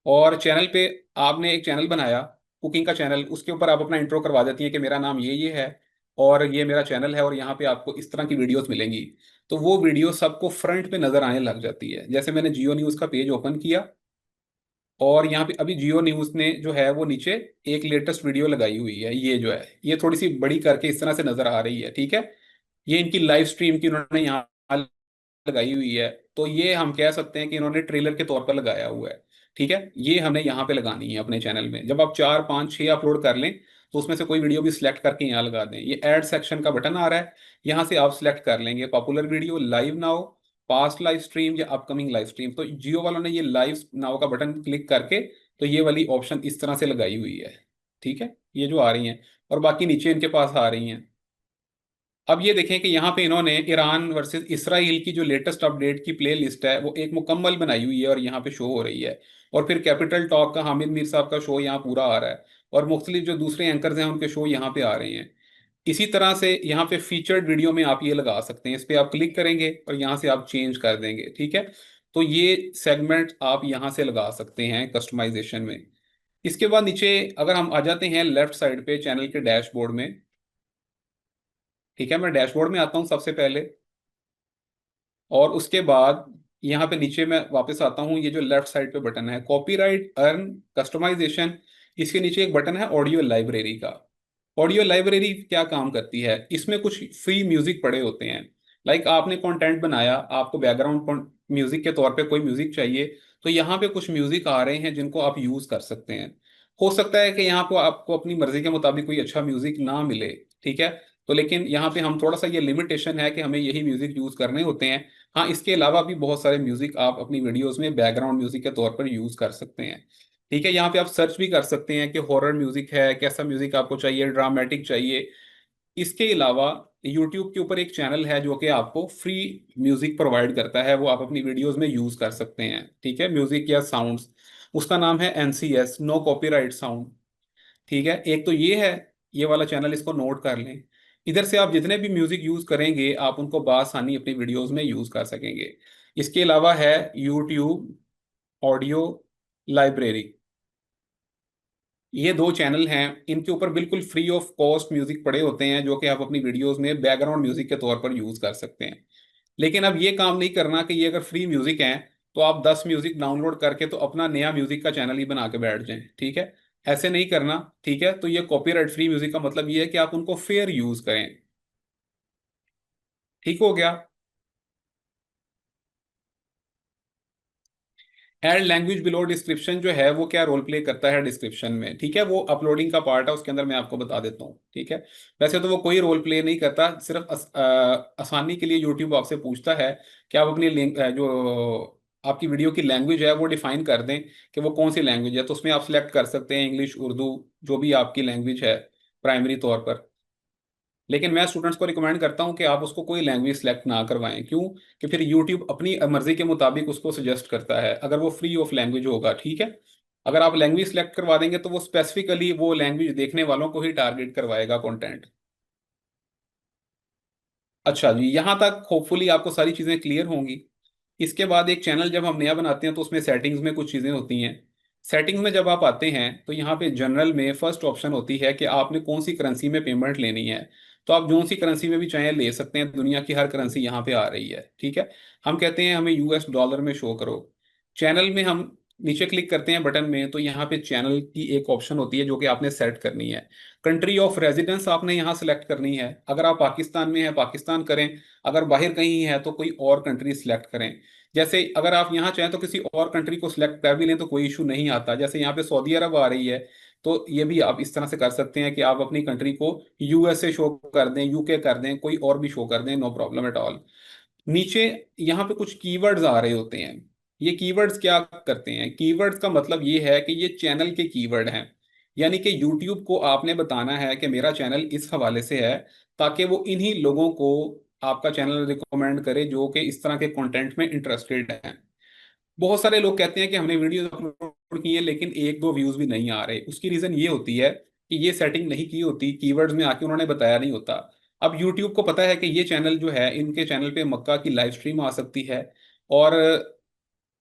और चैनल पे आपने एक चैनल बनाया, कुकिंग का चैनल, उसके ऊपर आप अपना इंट्रो करवा देती हैं कि मेरा नाम ये है और ये मेरा चैनल है और यहाँ पे आपको इस तरह की वीडियोस मिलेंगी। तो वो वीडियो सबको फ्रंट पे नजर आने लग जाती है। जैसे मैंने जियो न्यूज़ का पेज ओपन किया और यहाँ पे अभी जियो न्यूज़ ने जो है वो नीचे एक लेटेस्ट वीडियो लगाई हुई है। ये जो है ये थोड़ी सी बड़ी करके इस तरह से नजर आ रही है। ठीक है, ये इनकी लाइव स्ट्रीम की उन्होंने यहाँ लगाई हुई है। तो ये हम कह सकते हैं कि इन्होंने ट्रेलर के तौर पर लगाया हुआ है। ठीक है, ये हमें यहाँ पे लगानी है अपने चैनल में। जब आप 4 5 6 अपलोड कर लें तो उसमें से कोई वीडियो भी सिलेक्ट करके यहाँ लगा दें। ये ऐड सेक्शन का बटन आ रहा है, यहाँ से आप सिलेक्ट कर लेंगे popular video, live now, past live stream या अपकमिंग लाइव स्ट्रीम। तो जियो वालों ने ये लाइव नाउ का बटन क्लिक करके तो ये वाली ऑप्शन इस तरह से लगाई हुई है। ठीक है, ये जो आ रही हैं और बाकी नीचे इनके पास आ रही हैं। अब ये देखें कि यहाँ पे इन्होंने ईरान वर्सेस इसराइल की जो लेटेस्ट अपडेट की प्ले लिस्ट है वो एक मुकम्मल बनाई हुई है और यहाँ पे शो हो रही है। और फिर कैपिटल टॉक का हामिद मीर साहब का शो यहाँ पूरा आ रहा है और मुख्तलिफ जो दूसरे एंकर्स हैं उनके शो यहाँ पे आ रहे हैं। इसी तरह से यहाँ पे फीचर्ड वीडियो में आप ये लगा सकते हैं। इस पे आप क्लिक करेंगे और यहाँ से आप चेंज कर देंगे। ठीक है, तो ये सेगमेंट आप यहाँ से लगा सकते हैं कस्टमाइजेशन में। इसके बाद नीचे अगर हम आ जाते हैं लेफ्ट साइड पे चैनल के डैशबोर्ड में। ठीक है, मैं डैशबोर्ड में आता हूँ सबसे पहले और उसके बाद यहाँ पे नीचे मैं वापस आता हूँ। ये जो लेफ्ट साइड पे बटन है कॉपीराइट, अर्न, कस्टमाइजेशन, इसके नीचे एक बटन है ऑडियो लाइब्रेरी का। ऑडियो लाइब्रेरी क्या काम करती है? इसमें कुछ फ्री म्यूजिक पड़े होते हैं। लाइक आपने कंटेंट बनाया, आपको बैकग्राउंड म्यूजिक के तौर पे कोई म्यूजिक चाहिए तो यहाँ पे कुछ म्यूजिक आ रहे हैं जिनको आप यूज कर सकते हैं। हो सकता है कि यहाँ को आपको अपनी मर्जी के मुताबिक कोई अच्छा म्यूजिक ना मिले। ठीक है, तो लेकिन यहाँ पे हम थोड़ा सा ये लिमिटेशन है कि हमें यही म्यूजिक यूज करने होते हैं। हाँ, इसके अलावा भी बहुत सारे म्यूजिक आप अपनी वीडियोस में बैकग्राउंड म्यूजिक के तौर पर यूज कर सकते हैं। ठीक है, यहाँ पे आप सर्च भी कर सकते हैं कि हॉरर म्यूजिक है, कैसा म्यूजिक आपको चाहिए, ड्रामेटिक चाहिए। इसके अलावा यूट्यूब के ऊपर एक चैनल है जो कि आपको फ्री म्यूजिक प्रोवाइड करता है, वो आप अपनी वीडियोस में यूज कर सकते हैं। ठीक है, म्यूजिक या साउंड्स, उसका नाम है NCS, नो कॉपीराइट साउंड। ठीक है, एक तो ये है, ये वाला चैनल, इसको नोट कर लें। इधर से आप जितने भी म्यूजिक यूज करेंगे आप उनको बासानी अपनी वीडियोस में यूज कर सकेंगे। इसके अलावा है यूट्यूब ऑडियो लाइब्रेरी। ये दो चैनल हैं, इनके ऊपर बिल्कुल फ्री ऑफ कॉस्ट म्यूजिक पड़े होते हैं जो कि आप अपनी वीडियोस में बैकग्राउंड म्यूजिक के तौर पर यूज कर सकते हैं। लेकिन अब ये काम नहीं करना कि ये अगर फ्री म्यूजिक है तो आप 10 म्यूजिक डाउनलोड करके तो अपना नया म्यूजिक का चैनल ही बना के बैठ जाएं। ठीक है, ऐसे नहीं करना। ठीक है, तो ये कॉपीराइट फ्री म्यूजिक का मतलब ये है कि आप उनको फेयर यूज करें। ठीक हो गया। एड लैंग्वेज बिलो डिस्क्रिप्शन जो है वो क्या रोल प्ले करता है डिस्क्रिप्शन में? ठीक है, वो अपलोडिंग का पार्ट है, उसके अंदर मैं आपको बता देता हूँ। ठीक है, वैसे तो वो कोई रोल प्ले नहीं करता, सिर्फ आसानी के लिए यूट्यूब आपसे पूछता है कि आप अपनी जो आपकी वीडियो की लैंग्वेज है वो डिफाइन कर दें कि वो कौन सी लैंग्वेज है। तो उसमें आप सिलेक्ट कर सकते हैं इंग्लिश, उर्दू, जो भी आपकी लैंग्वेज है प्राइमरी तौर पर। लेकिन मैं स्टूडेंट्स को रिकमेंड करता हूं कि आप उसको कोई लैंग्वेज सेलेक्ट ना करवाएं। क्यों? कि फिर यूट्यूब अपनी मर्जी के मुताबिक उसको सजेस्ट करता है अगर वो फ्री ऑफ लैंग्वेज होगा। ठीक है, अगर आप लैंग्वेज सेलेक्ट करवा देंगे तो वो स्पेसिफिकली वो लैंग्वेज देखने वालों को ही टारगेट करवाएगा कंटेंट। अच्छा जी, यहाँ तक होपफुली आपको सारी चीज़ें क्लियर होंगी। इसके बाद एक चैनल जब हम नया बनाते हैं तो उसमें सेटिंग्स में कुछ चीज़ें होती हैं। सेटिंग्स में जब आप आते हैं तो यहाँ पे जनरल में फर्स्ट ऑप्शन होती है कि आपने कौन सी करेंसी में पेमेंट लेनी है। तो आप जो सी करेंसी में भी चाहें ले सकते हैं, दुनिया की हर करेंसी यहाँ पे आ रही है। ठीक है, हम कहते हैं हमें US डॉलर में शो करो। चैनल में हम नीचे क्लिक करते हैं बटन में तो यहाँ पे चैनल की एक ऑप्शन होती है जो कि आपने सेट करनी है। कंट्री ऑफ रेजिडेंस आपने यहाँ सेलेक्ट करनी है। अगर आप पाकिस्तान में हैं पाकिस्तान करें, अगर बाहर कहीं है तो कोई और कंट्री सिलेक्ट करें। जैसे अगर आप यहाँ चाहें तो किसी और कंट्री को सिलेक्ट कर भी लें तो कोई इशू नहीं आता। जैसे यहाँ पे सऊदी अरब आ रही है, तो ये भी आप इस तरह से कर सकते हैं कि आप अपनी कंट्री को यूएसए शो कर दें, यूके कर दें, कोई और भी शो कर दें, नो प्रॉब्लम एट ऑल। नीचे यहाँ पे कुछ कीवर्ड्स आ रहे होते हैं। ये कीवर्ड्स क्या करते हैं? कीवर्ड्स का मतलब ये है कि ये चैनल के कीवर्ड हैं। यानी कि यूट्यूब को आपने बताना है कि मेरा चैनल इस हवाले से है, ताकि वो इन्हीं लोगों को आपका चैनल रिकमेंड करे जो कि इस तरह के कंटेंट में इंटरेस्टेड हैं। बहुत सारे लोग कहते हैं कि हमने वीडियो अपलोड की है लेकिन एक दो व्यूज भी नहीं आ रहे। उसकी रीजन ये होती है कि ये सेटिंग नहीं की होती, कीवर्ड्स में आके उन्होंने बताया नहीं होता। अब यूट्यूब को पता है कि ये चैनल जो है, इनके चैनल पे मक्का की लाइव स्ट्रीम आ सकती है, और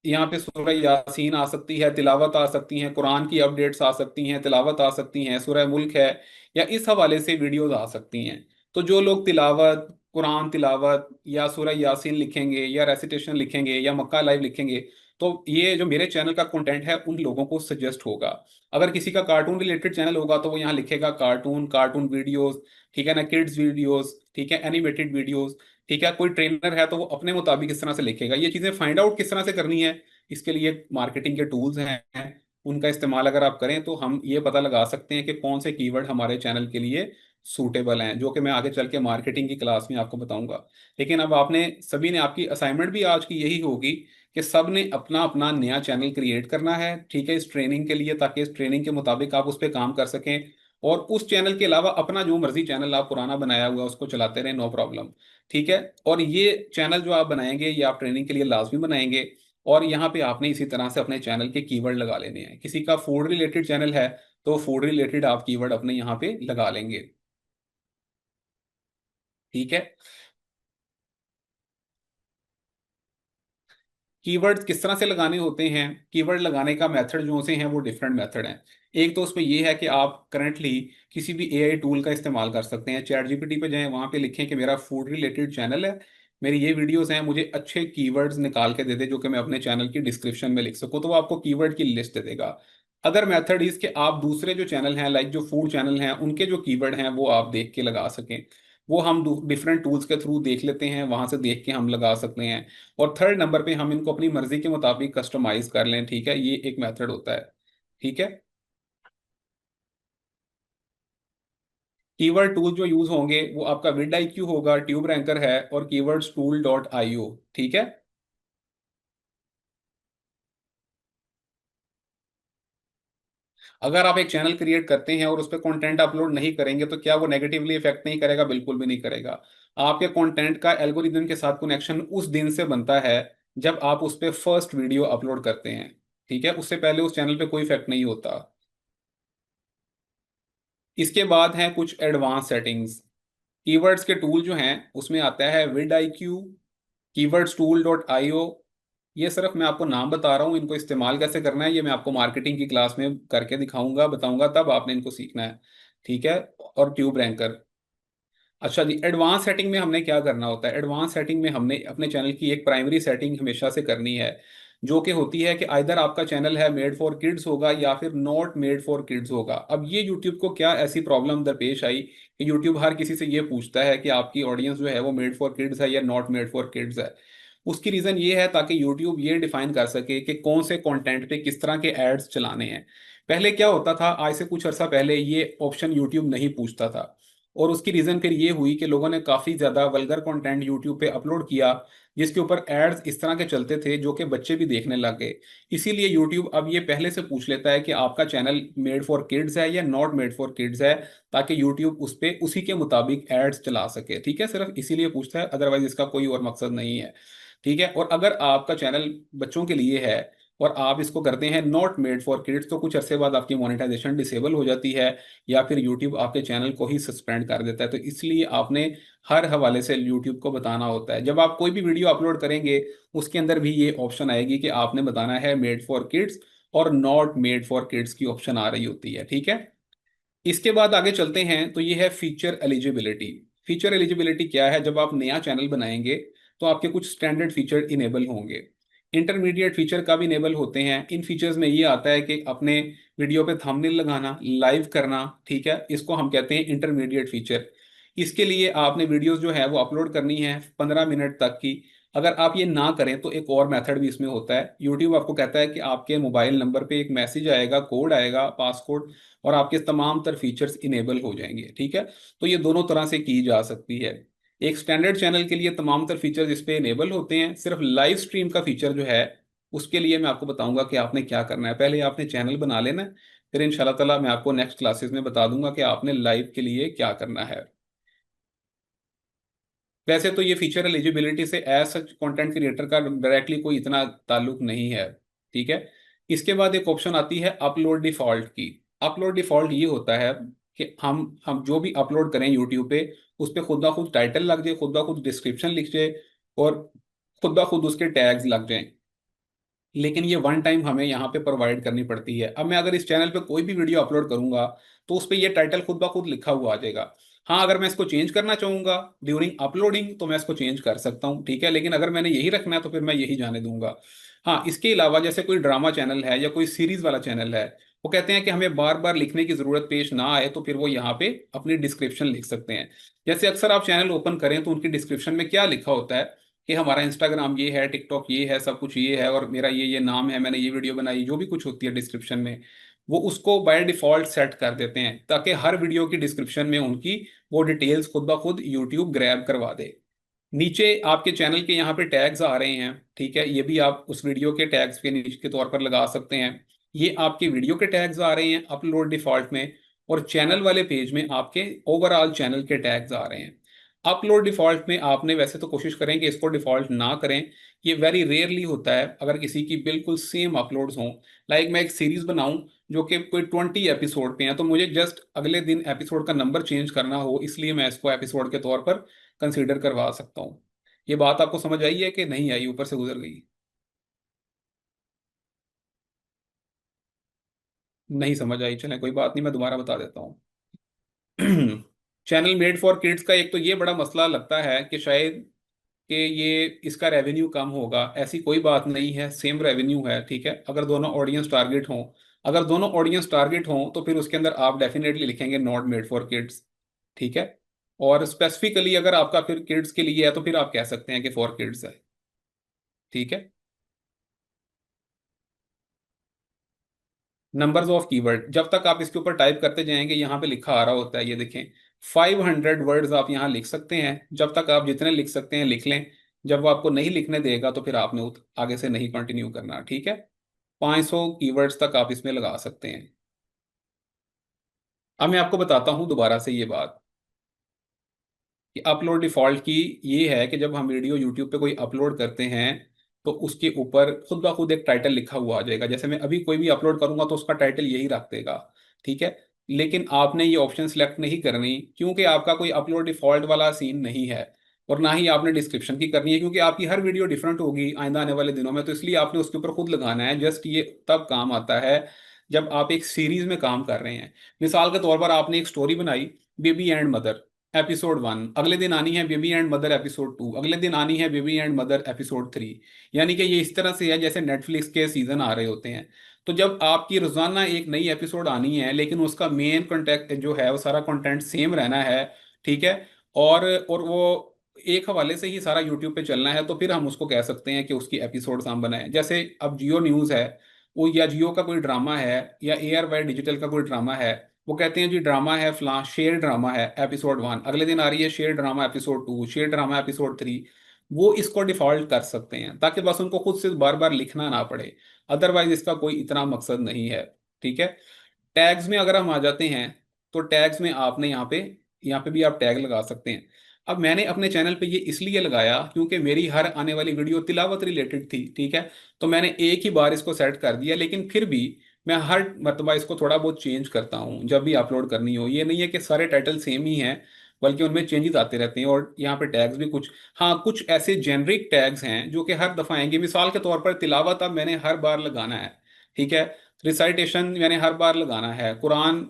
यहाँ पे सूरह यासीन आ सकती है, तिलावत आ सकती है, कुरान की अपडेट्स आ सकती हैं, तिलावत आ सकती हैं, सूरह मुल्क है, या इस हवाले से वीडियोस आ सकती हैं। तो जो लोग तिलावत, कुरान तिलावत या सूरह यासीन लिखेंगे या रेसिटेशन लिखेंगे या मक्का लाइव लिखेंगे, तो ये जो मेरे चैनल का कंटेंट है उन लोगों को सजेस्ट होगा। अगर किसी का कार्टून रिलेटेड चैनल होगा तो वो यहाँ लिखेगा कार्टून, कार्टून वीडियोस, ठीक है ना, किड्स वीडियोस, ठीक है, एनिमेटेड वीडियोस, ठीक है। कोई ट्रेनर है तो वो अपने मुताबिक इस तरह से लिखेगा। ये चीजें फाइंड आउट किस तरह से करनी है, इसके लिए मार्केटिंग के टूल्स हैं, उनका इस्तेमाल अगर आप करें तो हम ये पता लगा सकते हैं कि कौन से कीवर्ड हमारे चैनल के लिए सूटेबल हैं, जो कि मैं आगे चल के मार्केटिंग की क्लास में आपको बताऊंगा। लेकिन अब आपने सभी ने, आपकी असाइनमेंट भी आज की यही होगी कि सब ने अपना अपना नया चैनल क्रिएट करना है, ठीक है, इस ट्रेनिंग के लिए, ताकि इस ट्रेनिंग के मुताबिक आप उस पर काम कर सकें। और उस चैनल के अलावा अपना जो मर्जी चैनल आप पुराना बनाया हुआ है उसको चलाते रहें, नो प्रॉब्लम, ठीक है। और ये चैनल जो आप बनाएंगे ये आप ट्रेनिंग के लिए लाजमी बनाएंगे। और यहाँ पे आपने इसी तरह से अपने चैनल के कीवर्ड लगा लेने हैं। किसी का फूड रिलेटेड चैनल है तो फूड रिलेटेड आप कीवर्ड अपने यहाँ पे लगा लेंगे, ठीक है। कीवर्ड्स किस तरह से लगाने होते हैं? कीवर्ड लगाने का मेथड जो से हैं वो डिफरेंट मेथड हैं। एक तो उसमें ये है कि आप करंटली किसी भी एआई टूल का इस्तेमाल कर सकते हैं। चैट जीपीटी पे जाएं, वहां पे लिखें कि मेरा फूड रिलेटेड चैनल है, मेरी ये वीडियोस हैं, मुझे अच्छे कीवर्ड्स निकाल के दे दे जो कि मैं अपने चैनल की डिस्क्रिप्शन में लिख सकूं, तो वो आपको कीवर्ड की लिस्ट दे देगा। अदर मेथड इज कि आप दूसरे जो चैनल हैं, लाइक जो फूड चैनल हैं, उनके जो कीवर्ड हैं वो आप देख के लगा सकें। वो हम डिफरेंट टूल्स के थ्रू देख लेते हैं, वहां से देख के हम लगा सकते हैं। और थर्ड नंबर पे हम इनको अपनी मर्जी के मुताबिक कस्टमाइज कर लें, ठीक है, ये एक मेथड होता है, ठीक है। कीवर्ड टूल जो यूज होंगे वो आपका विड आई क्यू होगा, ट्यूब रैंकर है, और कीवर्ड्स टूल डॉट आई ओ, ठीक है। अगर आप एक चैनल क्रिएट करते हैं और उस पर कंटेंट अपलोड नहीं करेंगे तो क्या वो नेगेटिवली इफेक्ट नहीं करेगा? बिल्कुल भी नहीं करेगा। आपके कंटेंट का एल्गोरिदम के साथ कनेक्शन उस दिन से बनता है जब आप उस पर फर्स्ट वीडियो अपलोड करते हैं, ठीक है। उससे पहले उस चैनल पे कोई इफेक्ट नहीं होता। इसके बाद हैं कुछ एडवांस सेटिंग्स। कीवर्ड्स के टूल जो हैं उसमें आता है vidIQ, keywords tool dot I O. ये सिर्फ मैं आपको नाम बता रहा हूँ, इनको इस्तेमाल कैसे करना है ये मैं आपको मार्केटिंग की क्लास में करके दिखाऊंगा, बताऊंगा, तब आपने इनको सीखना है, ठीक है। और ट्यूब रैंकर। अच्छा जी, एडवांस सेटिंग में हमने क्या करना होता है? एडवांस सेटिंग में हमने अपने चैनल की एक प्राइमरी सेटिंग हमेशा से करनी है, जो कि होती है कि आइदर आपका चैनल है मेड फॉर किड्स होगा या फिर नॉट मेड फॉर किड्स होगा। अब ये यूट्यूब को क्या ऐसी प्रॉब्लम दरपेश आई कि यूट्यूब हर किसी से ये पूछता है कि आपकी ऑडियंस जो है वो मेड फॉर किड्स है या नॉट मेड फॉर किड्स है। उसकी रीज़न ये है ताकि यूट्यूब ये डिफाइन कर सके कि कौन से कंटेंट पे किस तरह के एड्स चलाने हैं। पहले क्या होता था, आज से कुछ अर्सा पहले ये ऑप्शन यूट्यूब नहीं पूछता था। और उसकी रीजन फिर ये हुई कि लोगों ने काफी ज्यादा वल्गर कंटेंट यूट्यूब पे अपलोड किया, जिसके ऊपर एड्स इस तरह के चलते थे जो कि बच्चे भी देखने लग गए। इसीलिए यूट्यूब अब ये पहले से पूछ लेता है कि आपका चैनल मेड फॉर किड्स है या नॉट मेड फॉर किड्स है, ताकि यूट्यूब उस पे उसी के मुताबिक एड्स चला सके, ठीक है। सिर्फ इसीलिए पूछता है, अदरवाइज इसका कोई और मकसद नहीं है, ठीक है। और अगर आपका चैनल बच्चों के लिए है और आप इसको करते हैं नॉट मेड फॉर किड्स, तो कुछ अरसे बाद आपकी मोनेटाइजेशन डिसेबल हो जाती है, या फिर यूट्यूब आपके चैनल को ही सस्पेंड कर देता है। तो इसलिए आपने हर हवाले से यूट्यूब को बताना होता है। जब आप कोई भी वीडियो अपलोड करेंगे उसके अंदर भी ये ऑप्शन आएगी कि आपने बताना है मेड फॉर किड्स, और नॉट मेड फॉर किड्स की ऑप्शन आ रही होती है, ठीक है। इसके बाद आगे चलते हैं तो ये है फीचर एलिजिबिलिटी। फीचर एलिजिबिलिटी क्या है? जब आप नया चैनल बनाएंगे तो आपके कुछ स्टैंडर्ड फीचर इनेबल होंगे, इंटरमीडिएट फीचर का भी इनेबल होते हैं। इन फीचर्स में ये आता है कि अपने वीडियो पे थंबनेल लगाना, लाइव करना, ठीक है, इसको हम कहते हैं इंटरमीडिएट फीचर। इसके लिए आपने वीडियोस जो है वो अपलोड करनी है 15 मिनट तक की, अगर आप ये ना करें तो एक और मेथड भी इसमें होता है। यूट्यूब आपको कहता है कि आपके मोबाइल नंबर पे एक मैसेज आएगा, कोड आएगा, पासकोड, और आपके तमाम तर फीचर्स इनेबल हो जाएंगे। ठीक है, तो ये दोनों तरह से की जा सकती है। एक स्टैंडर्ड चैनल के लिए तमाम तर फीचर्स इस पे इनेबल होते हैं। सिर्फ लाइव स्ट्रीम का फीचर जो है उसके लिए मैं आपको बताऊंगा कि आपने क्या करना है। पहले आपने चैनल बना लेना है, फिर इंशाल्लाह ताला मैं आपको नेक्स्ट क्लासेस में बता दूंगा कि आपने लाइव के लिए क्या करना है। वैसे तो ये फीचर एलिजिबिलिटी से एज सच कंटेंट क्रिएटर का डायरेक्टली कोई इतना ताल्लुक नहीं है। ठीक है, इसके बाद एक ऑप्शन आती है अपलोड डिफॉल्ट की। अपलोड डिफॉल्ट ये होता है कि हम जो भी अपलोड करें यूट्यूब पे, उस पे खुद ब खुद टाइटल लग जाए, खुद ब खुद डिस्क्रिप्शन लिख जाए, और खुद ब खुद उसके टैग्स लग जाएं। लेकिन ये वन टाइम हमें यहाँ पे प्रोवाइड करनी पड़ती है। अब मैं अगर इस चैनल पे कोई भी वीडियो अपलोड करूंगा तो उस पे ये टाइटल खुद ब खुद लिखा हुआ आ जाएगा। हाँ, अगर मैं इसको चेंज करना चाहूंगा ड्यूरिंग अपलोडिंग तो मैं इसको चेंज कर सकता हूँ। ठीक है, लेकिन अगर मैंने यही रखना है तो फिर मैं यही जाने दूंगा। हाँ, इसके अलावा जैसे कोई ड्रामा चैनल है या कोई सीरीज वाला चैनल है, वो कहते हैं कि हमें बार बार लिखने की जरूरत पेश ना आए, तो फिर वो यहाँ पे अपनी डिस्क्रिप्शन लिख सकते हैं। जैसे अक्सर आप चैनल ओपन करें तो उनकी डिस्क्रिप्शन में क्या लिखा होता है कि हमारा इंस्टाग्राम ये है, टिकटॉक ये है, सब कुछ ये है, और मेरा ये नाम है, मैंने ये वीडियो बनाई, जो भी कुछ होती है डिस्क्रिप्शन में, वो उसको बाय डिफॉल्ट सेट कर देते हैं ताकि हर वीडियो की डिस्क्रिप्शन में उनकी वो डिटेल्स खुद ब खुद यूट्यूब ग्रैब करवा दे। नीचे आपके चैनल के यहाँ पे टैग्स आ रहे हैं। ठीक है, ये भी आप उस वीडियो के टैग्स के नीचे के तौर पर लगा सकते हैं। ये आपके वीडियो के टैग्स आ रहे हैं अपलोड डिफॉल्ट में, और चैनल वाले पेज में आपके ओवरऑल चैनल के टैग्स आ रहे हैं। अपलोड डिफॉल्ट में आपने वैसे तो कोशिश करें कि इसको डिफॉल्ट ना करें। ये वेरी रेयरली होता है अगर किसी की बिल्कुल सेम अपलोड्स हों। लाइक मैं एक सीरीज बनाऊं जो कि कोई 20 एपिसोड पे है, तो मुझे जस्ट अगले दिन एपिसोड का नंबर चेंज करना हो, इसलिए मैं इसको एपिसोड के तौर पर कंसीडर करवा सकता हूँ। ये बात आपको समझ आई है कि नहीं आई, ऊपर से गुजर गई? नहीं समझ आई, चलें कोई बात नहीं, मैं दोबारा बता देता हूँ। चैनल मेड फॉर किड्स का एक तो ये बड़ा मसला लगता है कि शायद कि ये इसका रेवेन्यू कम होगा। ऐसी कोई बात नहीं है, सेम रेवेन्यू है। ठीक है, अगर दोनों ऑडियंस टारगेट हों, अगर दोनों ऑडियंस टारगेट हों तो फिर उसके अंदर आप डेफिनेटली लिखेंगे नॉट मेड फॉर किड्स। ठीक है, और स्पेसिफिकली अगर आपका फिर किड्स के लिए है तो फिर आप कह सकते हैं कि फॉर किड्स है। ठीक है, नंबर्स ऑफ कीवर्ड जब तक आप इसके ऊपर टाइप करते जाएंगे यहाँ पे लिखा आ रहा होता है, ये देखें, 500 वर्ड्स आप यहाँ लिख सकते हैं। जब तक आप जितने लिख सकते हैं लिख लें। जब वो आपको नहीं लिखने देगा तो फिर आपने आगे से नहीं कंटिन्यू करना। ठीक है, 500 कीवर्ड्स तक आप इसमें लगा सकते हैं। अब मैं आपको बताता हूँ दोबारा से ये बात कि अपलोड डिफॉल्ट की ये है कि जब हम वीडियो यूट्यूब पे कोई अपलोड करते हैं तो उसके ऊपर खुद ब खुद एक टाइटल लिखा हुआ आ जाएगा। जैसे मैं अभी कोई भी अपलोड करूंगा तो उसका टाइटल यही रख देगा। ठीक है, लेकिन आपने ये ऑप्शन सेलेक्ट नहीं करनी क्योंकि आपका कोई अपलोड डिफॉल्ट वाला सीन नहीं है, और ना ही आपने डिस्क्रिप्शन की करनी है क्योंकि आपकी हर वीडियो डिफरेंट होगी आइंदा आने वाले दिनों में, तो इसलिए आपने उसके ऊपर खुद लगाना है। जस्ट ये तब काम आता है जब आप एक सीरीज में काम कर रहे हैं। मिसाल के तौर पर आपने एक स्टोरी बनाई, बेबी एंड मदर एपिसोड 1, अगले दिन आनी है बेबी एंड मदर एपिसोड 2, अगले दिन आनी है बेबी एंड मदर एपिसोड 3। यानी कि ये इस तरह से है जैसे नेटफ्लिक्स के सीजन आ रहे होते हैं। तो जब आपकी रोजाना एक नई एपिसोड आनी है लेकिन उसका मेन कंटेंट जो है वो सारा कंटेंट सेम रहना है। ठीक है, और वो एक हवाले से ही सारा यूट्यूब पे चलना है, तो फिर हम उसको कह सकते हैं कि उसकी एपिसोड हम बनाए। जैसे अब जियो न्यूज़ है, वो या जियो का कोई ड्रामा है या एयर वाई डिजिटल का कोई ड्रामा है, वो कहते हैं जी ड्रामा है फलां, शेयर ड्रामा है एपिसोड 1, अगले दिन आ रही है share drama episode 2, share drama episode 3। वो इसको डिफॉल्ट कर सकते हैं ताकि बस उनको खुद से बार बार लिखना ना पड़े। अदरवाइज इसका कोई इतना मकसद नहीं है। ठीक है, टैग्स में अगर हम आ जाते हैं तो टैग्स में आपने यहाँ पे भी आप टैग लगा सकते हैं। अब मैंने अपने चैनल पे ये इसलिए लगाया क्योंकि मेरी हर आने वाली वीडियो तिलावत रिलेटेड थी। ठीक है, तो मैंने एक ही बार इसको सेट कर दिया, लेकिन फिर भी मैं हर मरतबा इसको थोड़ा बहुत चेंज करता हूँ जब भी अपलोड करनी हो। ये नहीं है कि सारे टाइटल सेम ही हैं, बल्कि उनमें चेंजेस आते रहते हैं। और यहाँ पे टैग्स भी कुछ, हाँ कुछ ऐसे जेनरिक टैग्स हैं जो कि हर दफ़ा आएंगे। मिसाल के तौर पर तिलावत अब मैंने हर बार लगाना है। ठीक है, रिसाइटेशन मैंने हर बार लगाना है, कुरान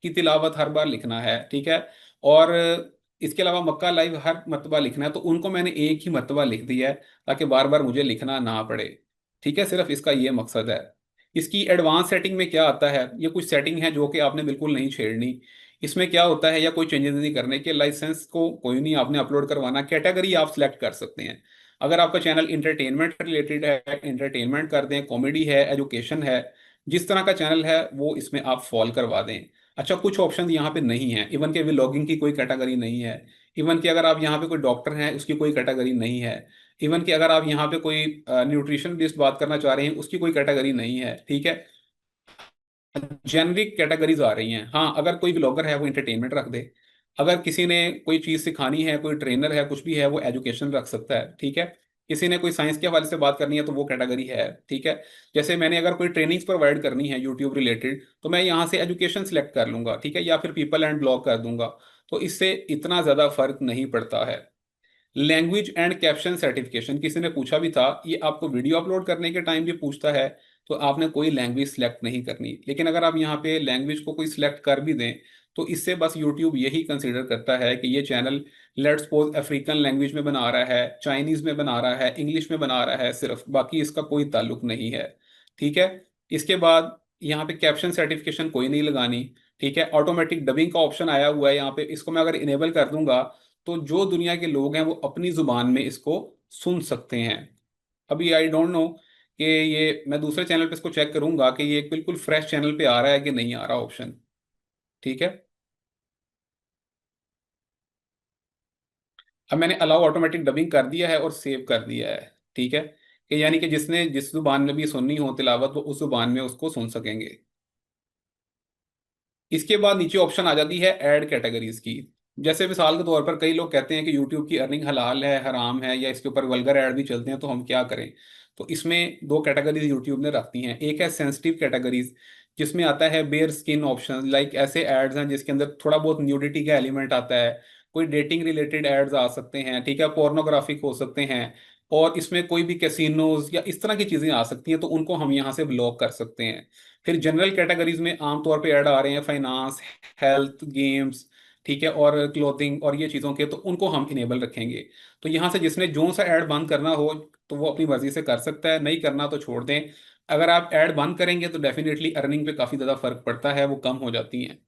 की तिलावत हर बार लिखना है। ठीक है, और इसके अलावा मक्का लाइव हर मरतबा लिखना है, तो उनको मैंने एक ही मरतबा लिख दिया है ताकि बार बार मुझे लिखना ना पड़े। ठीक है, सिर्फ इसका ये मकसद है। इसकी एडवांस सेटिंग में क्या आता है, ये कुछ सेटिंग है जो कि आपने बिल्कुल नहीं छेड़नी। इसमें क्या होता है, या कोई चेंजेस नहीं करने के, लाइसेंस को कोई नहीं आपने अपलोड करवाना, कैटेगरी आप सिलेक्ट कर सकते हैं। अगर आपका चैनल इंटरटेनमेंट रिलेटेड है, एंटरटेनमेंट कर दें, कॉमेडी है, एजुकेशन है, जिस तरह का चैनल है वो इसमें आप फॉलो करवा दें। अच्छा, कुछ ऑप्शन यहाँ पे नहीं है, इवन के व्लॉगिंग की कोई कैटेगरी नहीं है। इवन कि अगर आप यहाँ पे कोई डॉक्टर हैं उसकी कोई कैटेगरी नहीं है। इवन कि अगर आप यहाँ पे कोई न्यूट्रिशन बेस्ड बात करना चाह रहे हैं उसकी कोई कैटेगरी नहीं है, ठीक है। जेनरिक कैटेगरीज आ रही हैं। हाँ, अगर कोई ब्लॉगर है वो इंटरटेनमेंट रख दे, अगर किसी ने कोई चीज़ सिखानी है, कोई ट्रेनर है, कुछ भी है, वो एजुकेशन रख सकता है, ठीक है। किसी ने कोई साइंस के हवाले से बात करनी है तो वो कैटेगरी है, ठीक है। जैसे मैंने अगर कोई ट्रेनिंग्स प्रोवाइड करनी है यूट्यूब रिलेटेड तो मैं यहाँ से एजुकेशन सिलेक्ट कर लूंगा, ठीक है, या फिर पीपल एंड ब्लॉग कर दूंगा। तो इससे इतना ज़्यादा फर्क नहीं पड़ता है। लैंग्वेज एंड कैप्शन सर्टिफिकेशन किसी ने पूछा भी था, ये आपको वीडियो अपलोड करने के टाइम भी पूछता है। तो आपने कोई लैंग्वेज सिलेक्ट नहीं करनी, लेकिन अगर आप यहाँ पे लैंग्वेज को कोई सिलेक्ट कर भी दें तो इससे बस यूट्यूब यही कंसीडर करता है कि ये channel let's suppose African language में बना रहा है, चाइनीज में बना रहा है, इंग्लिश में बना रहा है सिर्फ, बाकी इसका कोई ताल्लुक नहीं है, ठीक है। इसके बाद यहाँ पे कैप्शन सर्टिफिकेशन कोई नहीं लगानी, ठीक है। ऑटोमेटिक डबिंग का ऑप्शन आया हुआ है यहाँ पे, इसको मैं अगर इनेबल कर दूंगा तो जो दुनिया के लोग हैं वो अपनी जुबान में इसको सुन सकते हैं। अभी आई डोंट नो कि ये मैं दूसरे चैनल पे इसको चेक करूंगा कि ये एक बिल्कुल फ्रेश चैनल पे आ रहा है कि नहीं आ रहा ऑप्शन, ठीक है। अब मैंने अलाउ ऑटोमेटिक डबिंग कर दिया है और सेव कर दिया है, ठीक है, कि यानी कि जिसने जिस जुबान में भी सुननी हो तिलावत वो उस जुबान में उसको सुन सकेंगे। इसके बाद नीचे ऑप्शन आ जाती है ऐड कैटेगरीज की। जैसे मिसाल के तौर पर कई लोग कहते हैं कि यूट्यूब की अर्निंग हलाल है, हराम है, या इसके ऊपर वल्गर ऐड भी चलते हैं, तो हम क्या करें। तो इसमें दो कैटेगरीज यूट्यूब ने रखती हैं। एक है सेंसिटिव कैटेगरीज, जिसमें आता है बेयर स्किन ऑप्शन, लाइक ऐसे एड्स हैं जिसके अंदर थोड़ा बहुत न्यूडिटी का एलिमेंट आता है, कोई डेटिंग रिलेटेड एड्स आ सकते हैं, ठीक है, पोर्नोग्राफिक हो सकते हैं, और इसमें कोई भी कैसीनोज या इस तरह की चीजें आ सकती हैं, तो उनको हम यहाँ से ब्लॉक कर सकते हैं। फिर जनरल कैटेगरीज में आमतौर पे ऐड आ रहे हैं फाइनेंस, हेल्थ, गेम्स, ठीक है, और क्लोथिंग और ये चीज़ों के, तो उनको हम इनेबल रखेंगे। तो यहाँ से जिसने जो सा ऐड बंद करना हो तो वो अपनी मर्जी से कर सकता है, नहीं करना तो छोड़ दें। अगर आप ऐड बंद करेंगे तो डेफिनेटली अर्निंग पे काफ़ी ज़्यादा फर्क पड़ता है, वो कम हो जाती हैं।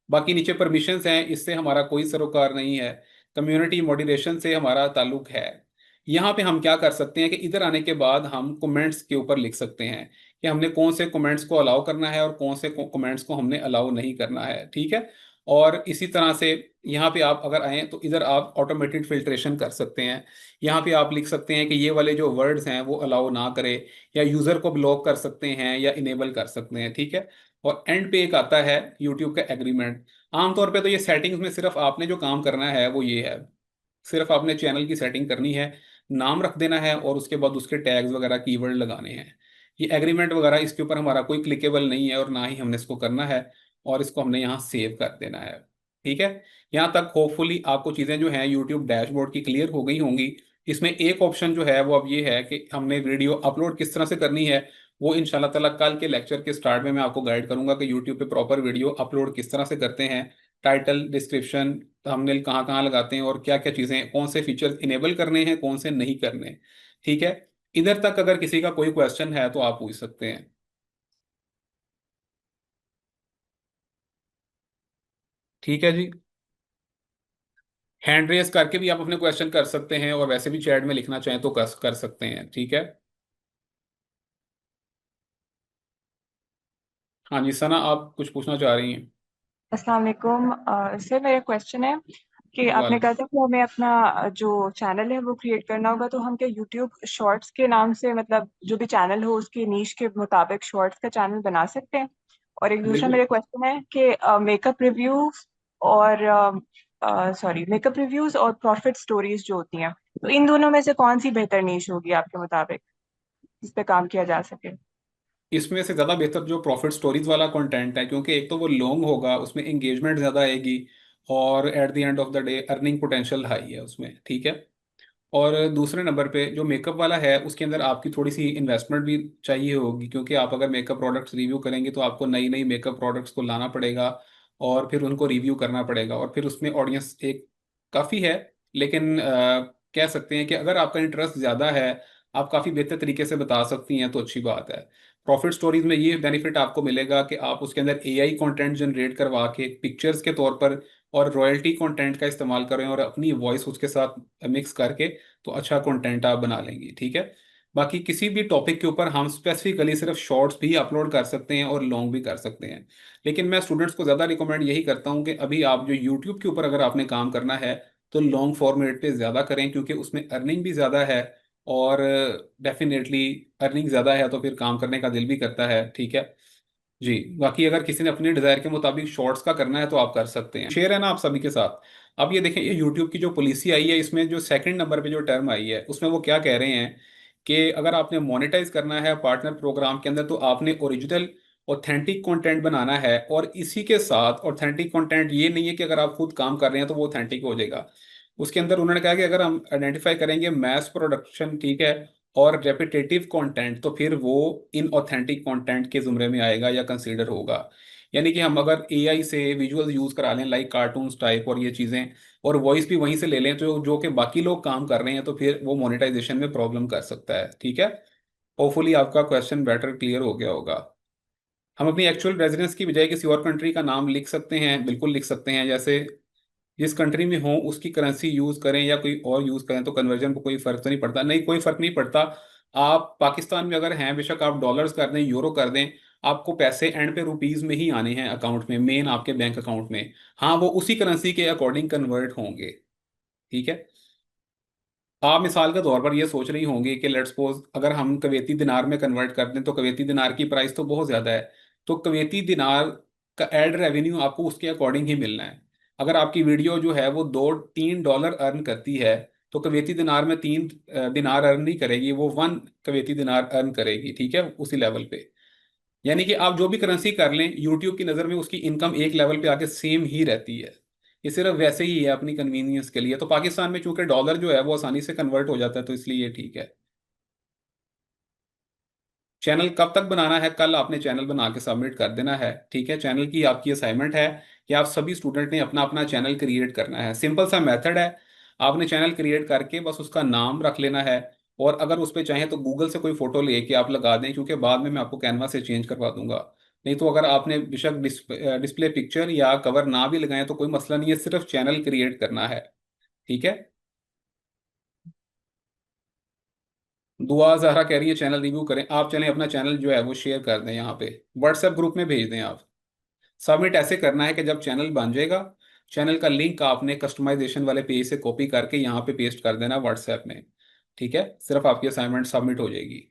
बाकी नीचे परमिशंस हैं, इससे हमारा कोई सरोकार नहीं है। कम्युनिटी मॉडरेशन से हमारा ताल्लुक है। यहाँ पे हम क्या कर सकते हैं कि इधर आने के बाद हम कमेंट्स के ऊपर लिख सकते हैं कि हमने कौन से कमेंट्स को अलाउ करना है और कौन से कमेंट्स को हमने अलाउ नहीं करना है, ठीक है। और इसी तरह से यहाँ पे आप अगर आए तो इधर आप ऑटोमेटेड फिल्ट्रेशन कर सकते हैं। यहाँ पे आप लिख सकते हैं कि ये वाले जो वर्ड्स हैं वो अलाउ ना करें, या यूज़र को ब्लॉक कर सकते हैं या इनेबल कर सकते हैं, ठीक है। और एंड पे एक आता है यूट्यूब का एग्रीमेंट। आमतौर पे तो ये सेटिंग्स में सिर्फ आपने जो काम करना है वो ये है, सिर्फ आपने चैनल की सेटिंग करनी है, नाम रख देना है और उसके बाद उसके टैग्स वगैरह कीवर्ड लगाने हैं। ये एग्रीमेंट वगैरह इसके ऊपर हमारा कोई क्लिकेबल नहीं है और ना ही हमने इसको करना है, और इसको हमने यहाँ सेव कर देना है, ठीक है। यहाँ तक होपफुली आपको चीज़ें जो हैं यूट्यूब डैशबोर्ड की क्लियर हो गई होंगी। इसमें एक ऑप्शन जो है वो अब ये है कि हमने वीडियो अपलोड किस तरह से करनी है। वो इंशाल्लाह ताला कल के लेक्चर के स्टार्ट में मैं आपको गाइड करूंगा कि यूट्यूब पे प्रॉपर वीडियो अपलोड किस तरह से करते हैं। टाइटल, डिस्क्रिप्शन, थंबनेल कहाँ कहाँ लगाते हैं और क्या क्या चीज़ें, कौन से फीचर्स इनेबल करने हैं, कौन से नहीं करने, ठीक है। इधर तक अगर किसी का कोई क्वेश्चन है तो आप पूछ सकते हैं। ठीक है जी। हैंड रेस करके भी आप अपने क्वेश्चन कर सकते हैं, और वैसे भी चैट में लिखना चाहें तो कर सकते हैं, ठीक है। हाँ जी सना, आप कुछ पूछना चाह रही हैं। अस्सलाम वालेकुम। सर मेरा क्वेश्चन है कि आपने वाल कहा था कि हमें अपना जो चैनल है वो क्रिएट करना होगा, तो हम क्या यूट्यूब शॉर्ट्स के नाम से, मतलब जो भी चैनल हो उसकी नीश के मुताबिक शॉर्ट्स का चैनल बना सकते हैं? और एक दूसरा बिल्कुल। मेरा क्वेश्चन है कि मेकअप रिव्यूज और मेकअप रिव्यूज और प्रॉफिट स्टोरीज जो होती हैं, तो इन दोनों में से कौन सी बेहतर नीश होगी आपके मुताबिक, जिस पे काम किया जा सके? इसमें से ज़्यादा बेहतर जो प्रॉफिट स्टोरीज वाला कंटेंट है, क्योंकि एक तो वो लॉन्ग होगा, उसमें एंगेजमेंट ज़्यादा आएगी, और at the end of the day earning potential high है उसमें, ठीक है। और दूसरे नंबर पे जो मेकअप वाला है उसके अंदर आपकी थोड़ी सी इन्वेस्टमेंट भी चाहिए होगी, क्योंकि आप अगर मेकअप प्रोडक्ट्स रिव्यू करेंगे तो आपको नई नई मेकअप प्रोडक्ट्स को लाना पड़ेगा, और फिर उनको रिव्यू करना पड़ेगा, और फिर उसमें ऑडियंस एक काफ़ी है। लेकिन कह सकते हैं कि अगर आपका इंटरेस्ट ज़्यादा है, आप काफ़ी बेहतर तरीके से बता सकती हैं तो अच्छी बात है। प्रॉफिट स्टोरीज में ये बेनिफिट आपको मिलेगा कि आप उसके अंदर एआई कंटेंट जनरेट करवा के पिक्चर्स के तौर पर और रॉयल्टी कंटेंट का इस्तेमाल करें और अपनी वॉइस उसके साथ मिक्स करके तो अच्छा कंटेंट आप बना लेंगी, ठीक है। बाकी किसी भी टॉपिक के ऊपर हम स्पेसिफिकली सिर्फ शॉर्ट्स भी अपलोड कर सकते हैं और लॉन्ग भी कर सकते हैं। लेकिन मैं स्टूडेंट्स को ज़्यादा रिकमेंड यही करता हूँ कि अभी आप जो यूट्यूब के ऊपर अगर आपने काम करना है तो लॉन्ग फॉर्मेट पे ज़्यादा करें, क्योंकि उसमें अर्निंग भी ज़्यादा है। और डेफिनेटली अर्निंग ज़्यादा है तो फिर काम करने का दिल भी करता है, ठीक है। जी, बाकी अगर किसी ने अपने डिजायर के मुताबिक शॉर्ट्स का करना है तो आप कर सकते हैं, शेयर है ना आप सभी के साथ। अब ये देखें, ये यूट्यूब की जो पॉलिसी आई है इसमें जो सेकंड नंबर पे जो टर्म आई है उसमें वो क्या कह रहे हैं कि अगर आपने मोनेटाइज करना है पार्टनर प्रोग्राम के अंदर तो आपने ओरिजिनल ऑथेंटिक कंटेंट बनाना है। और इसी के साथ ऑथेंटिक कंटेंट ये नहीं है कि अगर आप खुद काम कर रहे हैं तो वो ऑथेंटिक हो जाएगा। उसके अंदर उन्होंने कहा कि अगर हम आइडेंटिफाई करेंगे मैस प्रोडक्शन, ठीक है, और रेपिटेटिव कंटेंट तो फिर वो इन ऑथेंटिक कंटेंट के जुमरे में आएगा या कंसीडर होगा। यानी कि हम अगर एआई से विजुअल्स यूज करा लें लाइक कार्टून्स टाइप और ये चीज़ें, और वॉइस भी वहीं से ले लें तो जो कि बाकी लोग काम कर रहे हैं तो फिर वो मोनेटाइजेशन में प्रॉब्लम कर सकता है, ठीक है। होपफुली आपका क्वेश्चन बेटर क्लियर हो गया होगा। हम अपनी एक्चुअल रेजिडेंस की बजाय किसी और कंट्री का नाम लिख सकते हैं, बिल्कुल लिख सकते हैं। जैसे जिस कंट्री में हो उसकी करेंसी यूज करें या कोई और यूज करें तो कन्वर्जन को कोई फर्क तो नहीं पड़ता, नहीं कोई फर्क नहीं पड़ता। आप पाकिस्तान में अगर हैं बेशक आप डॉलर्स कर दें, यूरो कर दें, आपको पैसे एंड पे रुपीज में ही आने हैं अकाउंट में, मेन आपके बैंक अकाउंट में। हाँ, वो उसी करेंसी के अकॉर्डिंग कन्वर्ट होंगे, ठीक है। आप मिसाल के तौर पर ये सोच रही होंगी कि लेट्स सपोज अगर हम कवेती दिनार में कन्वर्ट कर दें तो कवेती दिनार की प्राइस तो बहुत ज़्यादा है। तो कवेती दिनार का एड रेवेन्यू आपको उसके अकॉर्डिंग ही मिलना है। अगर आपकी वीडियो जो है वो 2-3 डॉलर अर्न करती है तो कवेती दिनार में 3 दिनार अर्न नहीं करेगी, वो 1 कवेती दिनार अर्न करेगी, ठीक है, उसी लेवल पे। यानी कि आप जो भी करेंसी कर लें यूट्यूब की नज़र में उसकी इनकम एक लेवल पे आके सेम ही रहती है। ये सिर्फ वैसे ही है अपनी कन्वीनियंस के लिए। तो पाकिस्तान में चूंकि डॉलर जो है वो आसानी से कन्वर्ट हो जाता है तो इसलिए ये ठीक है। चैनल कब तक बनाना है? कल आपने चैनल बना के सबमिट कर देना है, ठीक है। चैनल की आपकी असाइनमेंट है कि आप सभी स्टूडेंट ने अपना अपना चैनल क्रिएट करना है। सिंपल सा मेथड है, आपने चैनल क्रिएट करके बस उसका नाम रख लेना है। और अगर उस पर चाहें तो गूगल से कोई फोटो लेके आप लगा दें, क्योंकि बाद में मैं आपको कैनवा से चेंज करवा दूंगा। नहीं तो अगर आपने बेशक डिस्प्ले पिक्चर या कवर ना भी लगाए तो कोई मसला नहीं है, सिर्फ चैनल क्रिएट करना है, ठीक है। दुआ जहरा कह रही है चैनल रिव्यू करें। आप चलें अपना चैनल जो है वो शेयर कर दें, यहाँ पे व्हाट्सएप ग्रुप में भेज दें आप। सबमिट ऐसे करना है कि जब चैनल बन जाएगा चैनल का लिंक आपने कस्टमाइजेशन वाले पेज से कॉपी करके यहाँ पे पेस्ट कर देना व्हाट्सएप में, ठीक है। सिर्फ आपकी असाइनमेंट सबमिट हो जाएगी।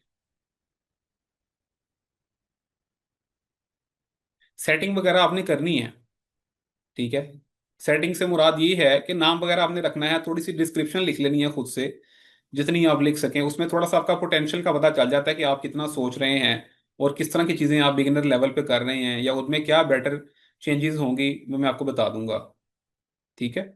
सेटिंग वगैरह आपने करनी है, ठीक है। सेटिंग से मुराद ये है कि नाम वगैरह आपने रखना है, थोड़ी सी डिस्क्रिप्शन लिख लेनी है खुद से, जितनी आप लिख सकें। उसमें थोड़ा सा आपका पोटेंशियल का पता चल जाता है कि आप कितना सोच रहे हैं और किस तरह की चीज़ें आप बिगिनर लेवल पे कर रहे हैं या उनमें क्या बेटर चेंजेस होंगी वो मैं आपको बता दूंगा, ठीक है।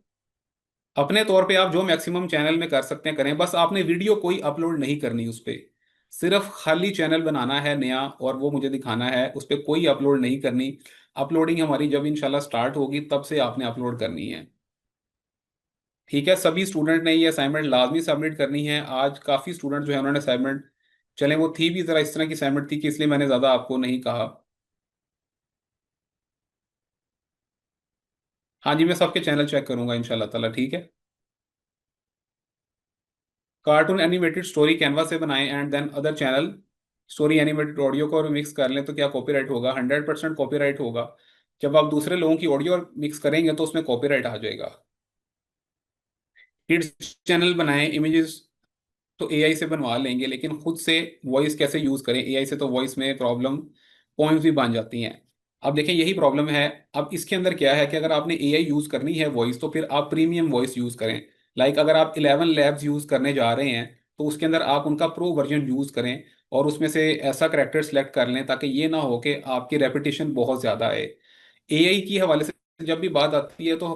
अपने तौर पे आप जो मैक्सिमम चैनल में कर सकते हैं करें, बस आपने वीडियो कोई अपलोड नहीं करनी उस पर। सिर्फ खाली चैनल बनाना है नया और वो मुझे दिखाना है, उस पर कोई अपलोड नहीं करनी। अपलोडिंग हमारी जब इंशाल्लाह स्टार्ट होगी तब से आपने अपलोड करनी है, ठीक है। सभी स्टूडेंट ने ये असाइनमेंट लाजमी सबमिट करनी है। आज काफ़ी स्टूडेंट जो है उन्होंने असाइनमेंट, चले वो थी भी ज़रा इस तरह की असाइनमेंट थी कि इसलिए मैंने ज़्यादा आपको नहीं कहा। हाँ जी, मैं सबके चैनल चेक करूंगा इंशाल्लाह ताला, ठीक है। कार्टून एनिमेटेड स्टोरी कैनवा से बनाएं and then other channel story animated audio को और मिक्स कर लें तो क्या कॉपीराइट होगा? 100% कॉपीराइट होगा। जब आप दूसरे लोगों की ऑडियो मिक्स करेंगे तो उसमें कॉपीराइट आ जाएगा। किड्स चैनल बनाएं, इमेजेस तो एआई से बनवा लेंगे, लेकिन खुद से वॉइस कैसे यूज करें? एआई से तो वॉइस में प्रॉब्लम पॉइंट्स भी बन जाती हैं। अब देखें यही प्रॉब्लम है। अब इसके अंदर क्या है कि अगर आपने एआई यूज करनी है वॉइस तो फिर आप प्रीमियम वॉइस यूज करें। लाइक अगर आप 11 लैब्स यूज करने जा रहे हैं तो उसके अंदर आप उनका प्रो वर्जन यूज करें और उसमें से ऐसा करेक्टर सेलेक्ट कर लें ताकि ये ना हो कि आपकी रेपिटेशन बहुत ज़्यादा है। एआई की हवाले से जब भी बात आती है तो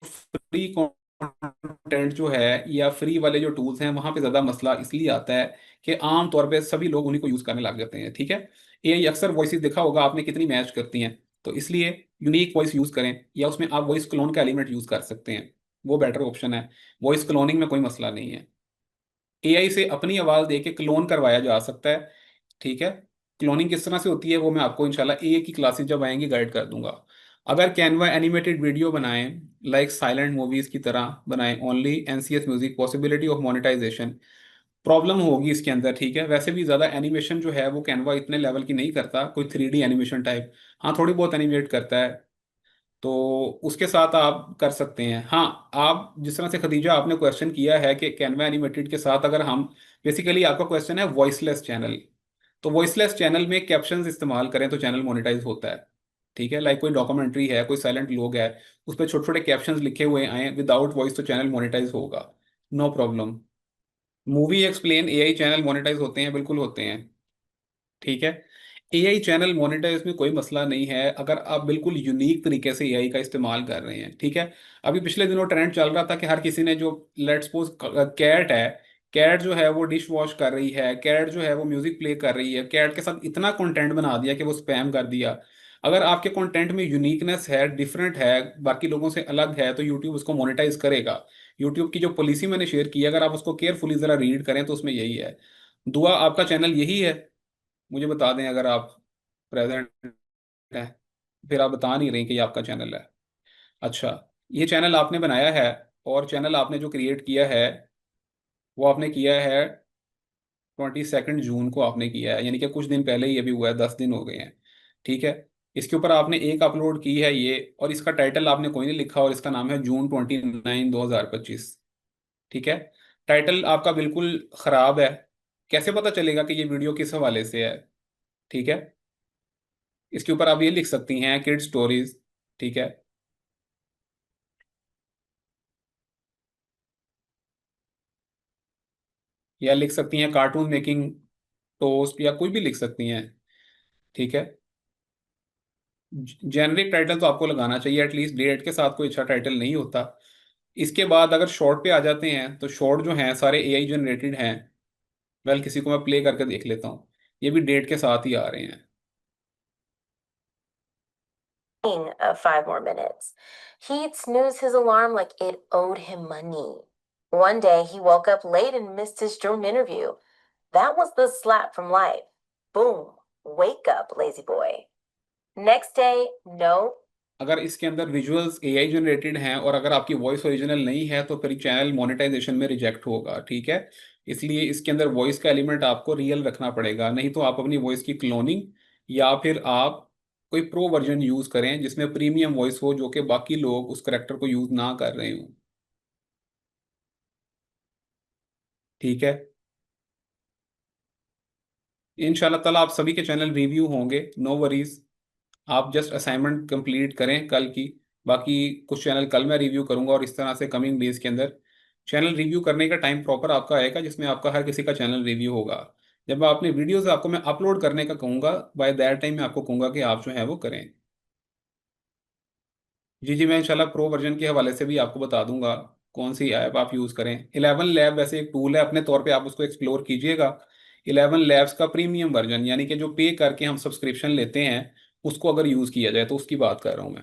फ्री कंटेंट जो है या फ्री वाले जो टूल्स हैं वहां पे ज़्यादा मसला इसलिए आता है कि आम तौर पे सभी लोग उन्हीं को यूज़ करने लग जाते हैं, ठीक है। एआई अक्सर वॉइस देखा होगा आपने कितनी मैच करती हैं, तो इसलिए यूनिक वॉइस यूज़ करें या उसमें आप वॉइस क्लोन का एलिमेंट यूज़ कर सकते हैं, वो बेटर ऑप्शन है। वॉइस क्लोनिंग में कोई मसला नहीं है। एआई से अपनी आवाज दे के क्लोन करवाया जा सकता है। ठीक है। क्लोनिंग किस तरह से होती है वो मैं आपको इंशाल्लाह एआई की क्लासेस जब आएंगी गाइड कर दूंगा। अगर कैनवा एनिमेटेड वीडियो बनाएं, लाइक साइलेंट मूवीज की तरह बनाएं, only NCS music, possibility of monetization, problem होगी इसके अंदर। ठीक है। वैसे भी ज्यादा एनिमेशन जो है वो कैनवा इतने लेवल की नहीं करता, कोई 3D एनिमेशन टाइप, हाँ थोड़ी बहुत एनिमेट करता है। तो उसके साथ आप कर सकते हैं। हाँ, आप जिस तरह से खदीजा आपने क्वेश्चन किया है कि कैनवा एनिमेटेड के साथ अगर हम, बेसिकली आपका क्वेश्चन है वॉइसलेस चैनल, तो वॉइसलेस चैनल में कैप्शंस इस्तेमाल करें तो चैनल मोनेटाइज होता है। ठीक है। लाइक कोई डॉक्यूमेंट्री है, कोई साइलेंट लोग है, उस पर छोटे छोटे कैप्शंस लिखे हुए आए विदाउट वॉइस, तो चैनल मोनेटाइज होगा, no problem. Movie explain AI channel monetize होते हैं, बिल्कुल होते हैं। ठीक है। एआई चैनल मोनेटाइज में कोई मसला नहीं है अगर आप बिल्कुल यूनिक तरीके से एआई का इस्तेमाल कर रहे हैं। ठीक है। अभी पिछले दिनों ट्रेंड चल रहा था कि हर किसी ने जो, लेट्स सपोज कैट है, कैट जो है वो डिश वॉश कर रही है, कैट जो है वो म्यूजिक प्ले कर रही है, कैट के साथ इतना कंटेंट बना दिया कि वो स्पैम कर दिया। अगर आपके कंटेंट में यूनिकनेस है, डिफरेंट है, बाकी लोगों से अलग है, तो यूट्यूब उसको मोनेटाइज करेगा। यूट्यूब की जो पॉलिसी मैंने शेयर की है, अगर आप उसको केयरफुली जरा रीड करें तो उसमें यही है। दुआ आपका चैनल यही है, मुझे बता दें अगर आप प्रेजेंट हैं। फिर आप बता नहीं रहे कि ये आपका चैनल है। अच्छा, ये चैनल आपने बनाया है, और चैनल आपने जो क्रिएट किया है वो आपने किया है 22 जून को आपने किया है, यानी कि कुछ दिन पहले ही अभी हुआ है, 10 दिन हो गए हैं। ठीक है। इसके ऊपर आपने एक अपलोड की है ये, और इसका टाइटल आपने कोई नहीं लिखा, और इसका नाम है जून 29 2025। ठीक है। टाइटल आपका बिल्कुल खराब है। कैसे पता चलेगा कि ये वीडियो किस हवाले से है? ठीक है। इसके ऊपर आप ये लिख सकती हैं किड स्टोरीज। ठीक है। या लिख सकती हैं कार्टून मेकिंग टोस्ट, या कोई भी लिख सकती हैं। ठीक है। जेनरिक टाइटल तो आपको लगाना चाहिए एटलीस्ट, डेट के साथ कोई अच्छा टाइटल नहीं होता। इसके बाद अगर शॉर्ट पे आ जाते हैं तो शॉर्ट जो हैं सारे एआई जनरेटेड हैं। वेल, किसी को मैं प्ले करके देख लेता हूँ, ये भी डेट के साथ ही आ रहे हैं। Of 5 more minutes. He'd snooze his alarm like it owed him money. One day he woke up late and missed his dream interview. That was the slap from life. Boom. Wake up, lazy boy. Next day, no. अगर इसके अंदर visuals AI generated हैं और अगर आपकी voice original नहीं है तो फिर चैनल मोनेटाइजेशन में रिजेक्ट होगा। ठीक है। इसलिए इसके अंदर वॉइस का एलिमेंट आपको रियल रखना पड़ेगा, नहीं तो आप अपनी वॉइस की क्लोनिंग, या फिर आप कोई प्रो वर्जन यूज करें जिसमें प्रीमियम वॉइस हो, जो कि बाकी लोग उस करेक्टर को यूज ना कर रहे हो। ठीक है। इंशाल्लाह ताला आप सभी के चैनल रिव्यू होंगे, नो वरीज। आप जस्ट असाइनमेंट कंप्लीट करें कल की। बाकी कुछ चैनल कल मैं रिव्यू करूंगा, और इस तरह से कमिंग डेज के अंदर चैनल रिव्यू करने का टाइम प्रॉपर आपका आएगा, जिसमें आपका हर किसी का चैनल रिव्यू होगा। जब मैं अपनी वीडियोस आपको मैं अपलोड करने का कहूँगा, बाय दैट टाइम मैं आपको कहूँगा कि आप जो है वो करें। जी जी, मैं इंशाल्लाह प्रो वर्जन के हवाले से भी आपको बता दूंगा कौन सी ऐप आप यूज़ करें। 11 लैब वैसे एक टूल है, अपने तौर पे आप उसको एक्सप्लोर कीजिएगा। 11 लैब्स का प्रीमियम वर्जन, यानी कि जो पे करके हम सब्सक्रिप्शन लेते हैं, उसको अगर यूज़ किया जाए तो उसकी बात कर रहा हूँ मैं।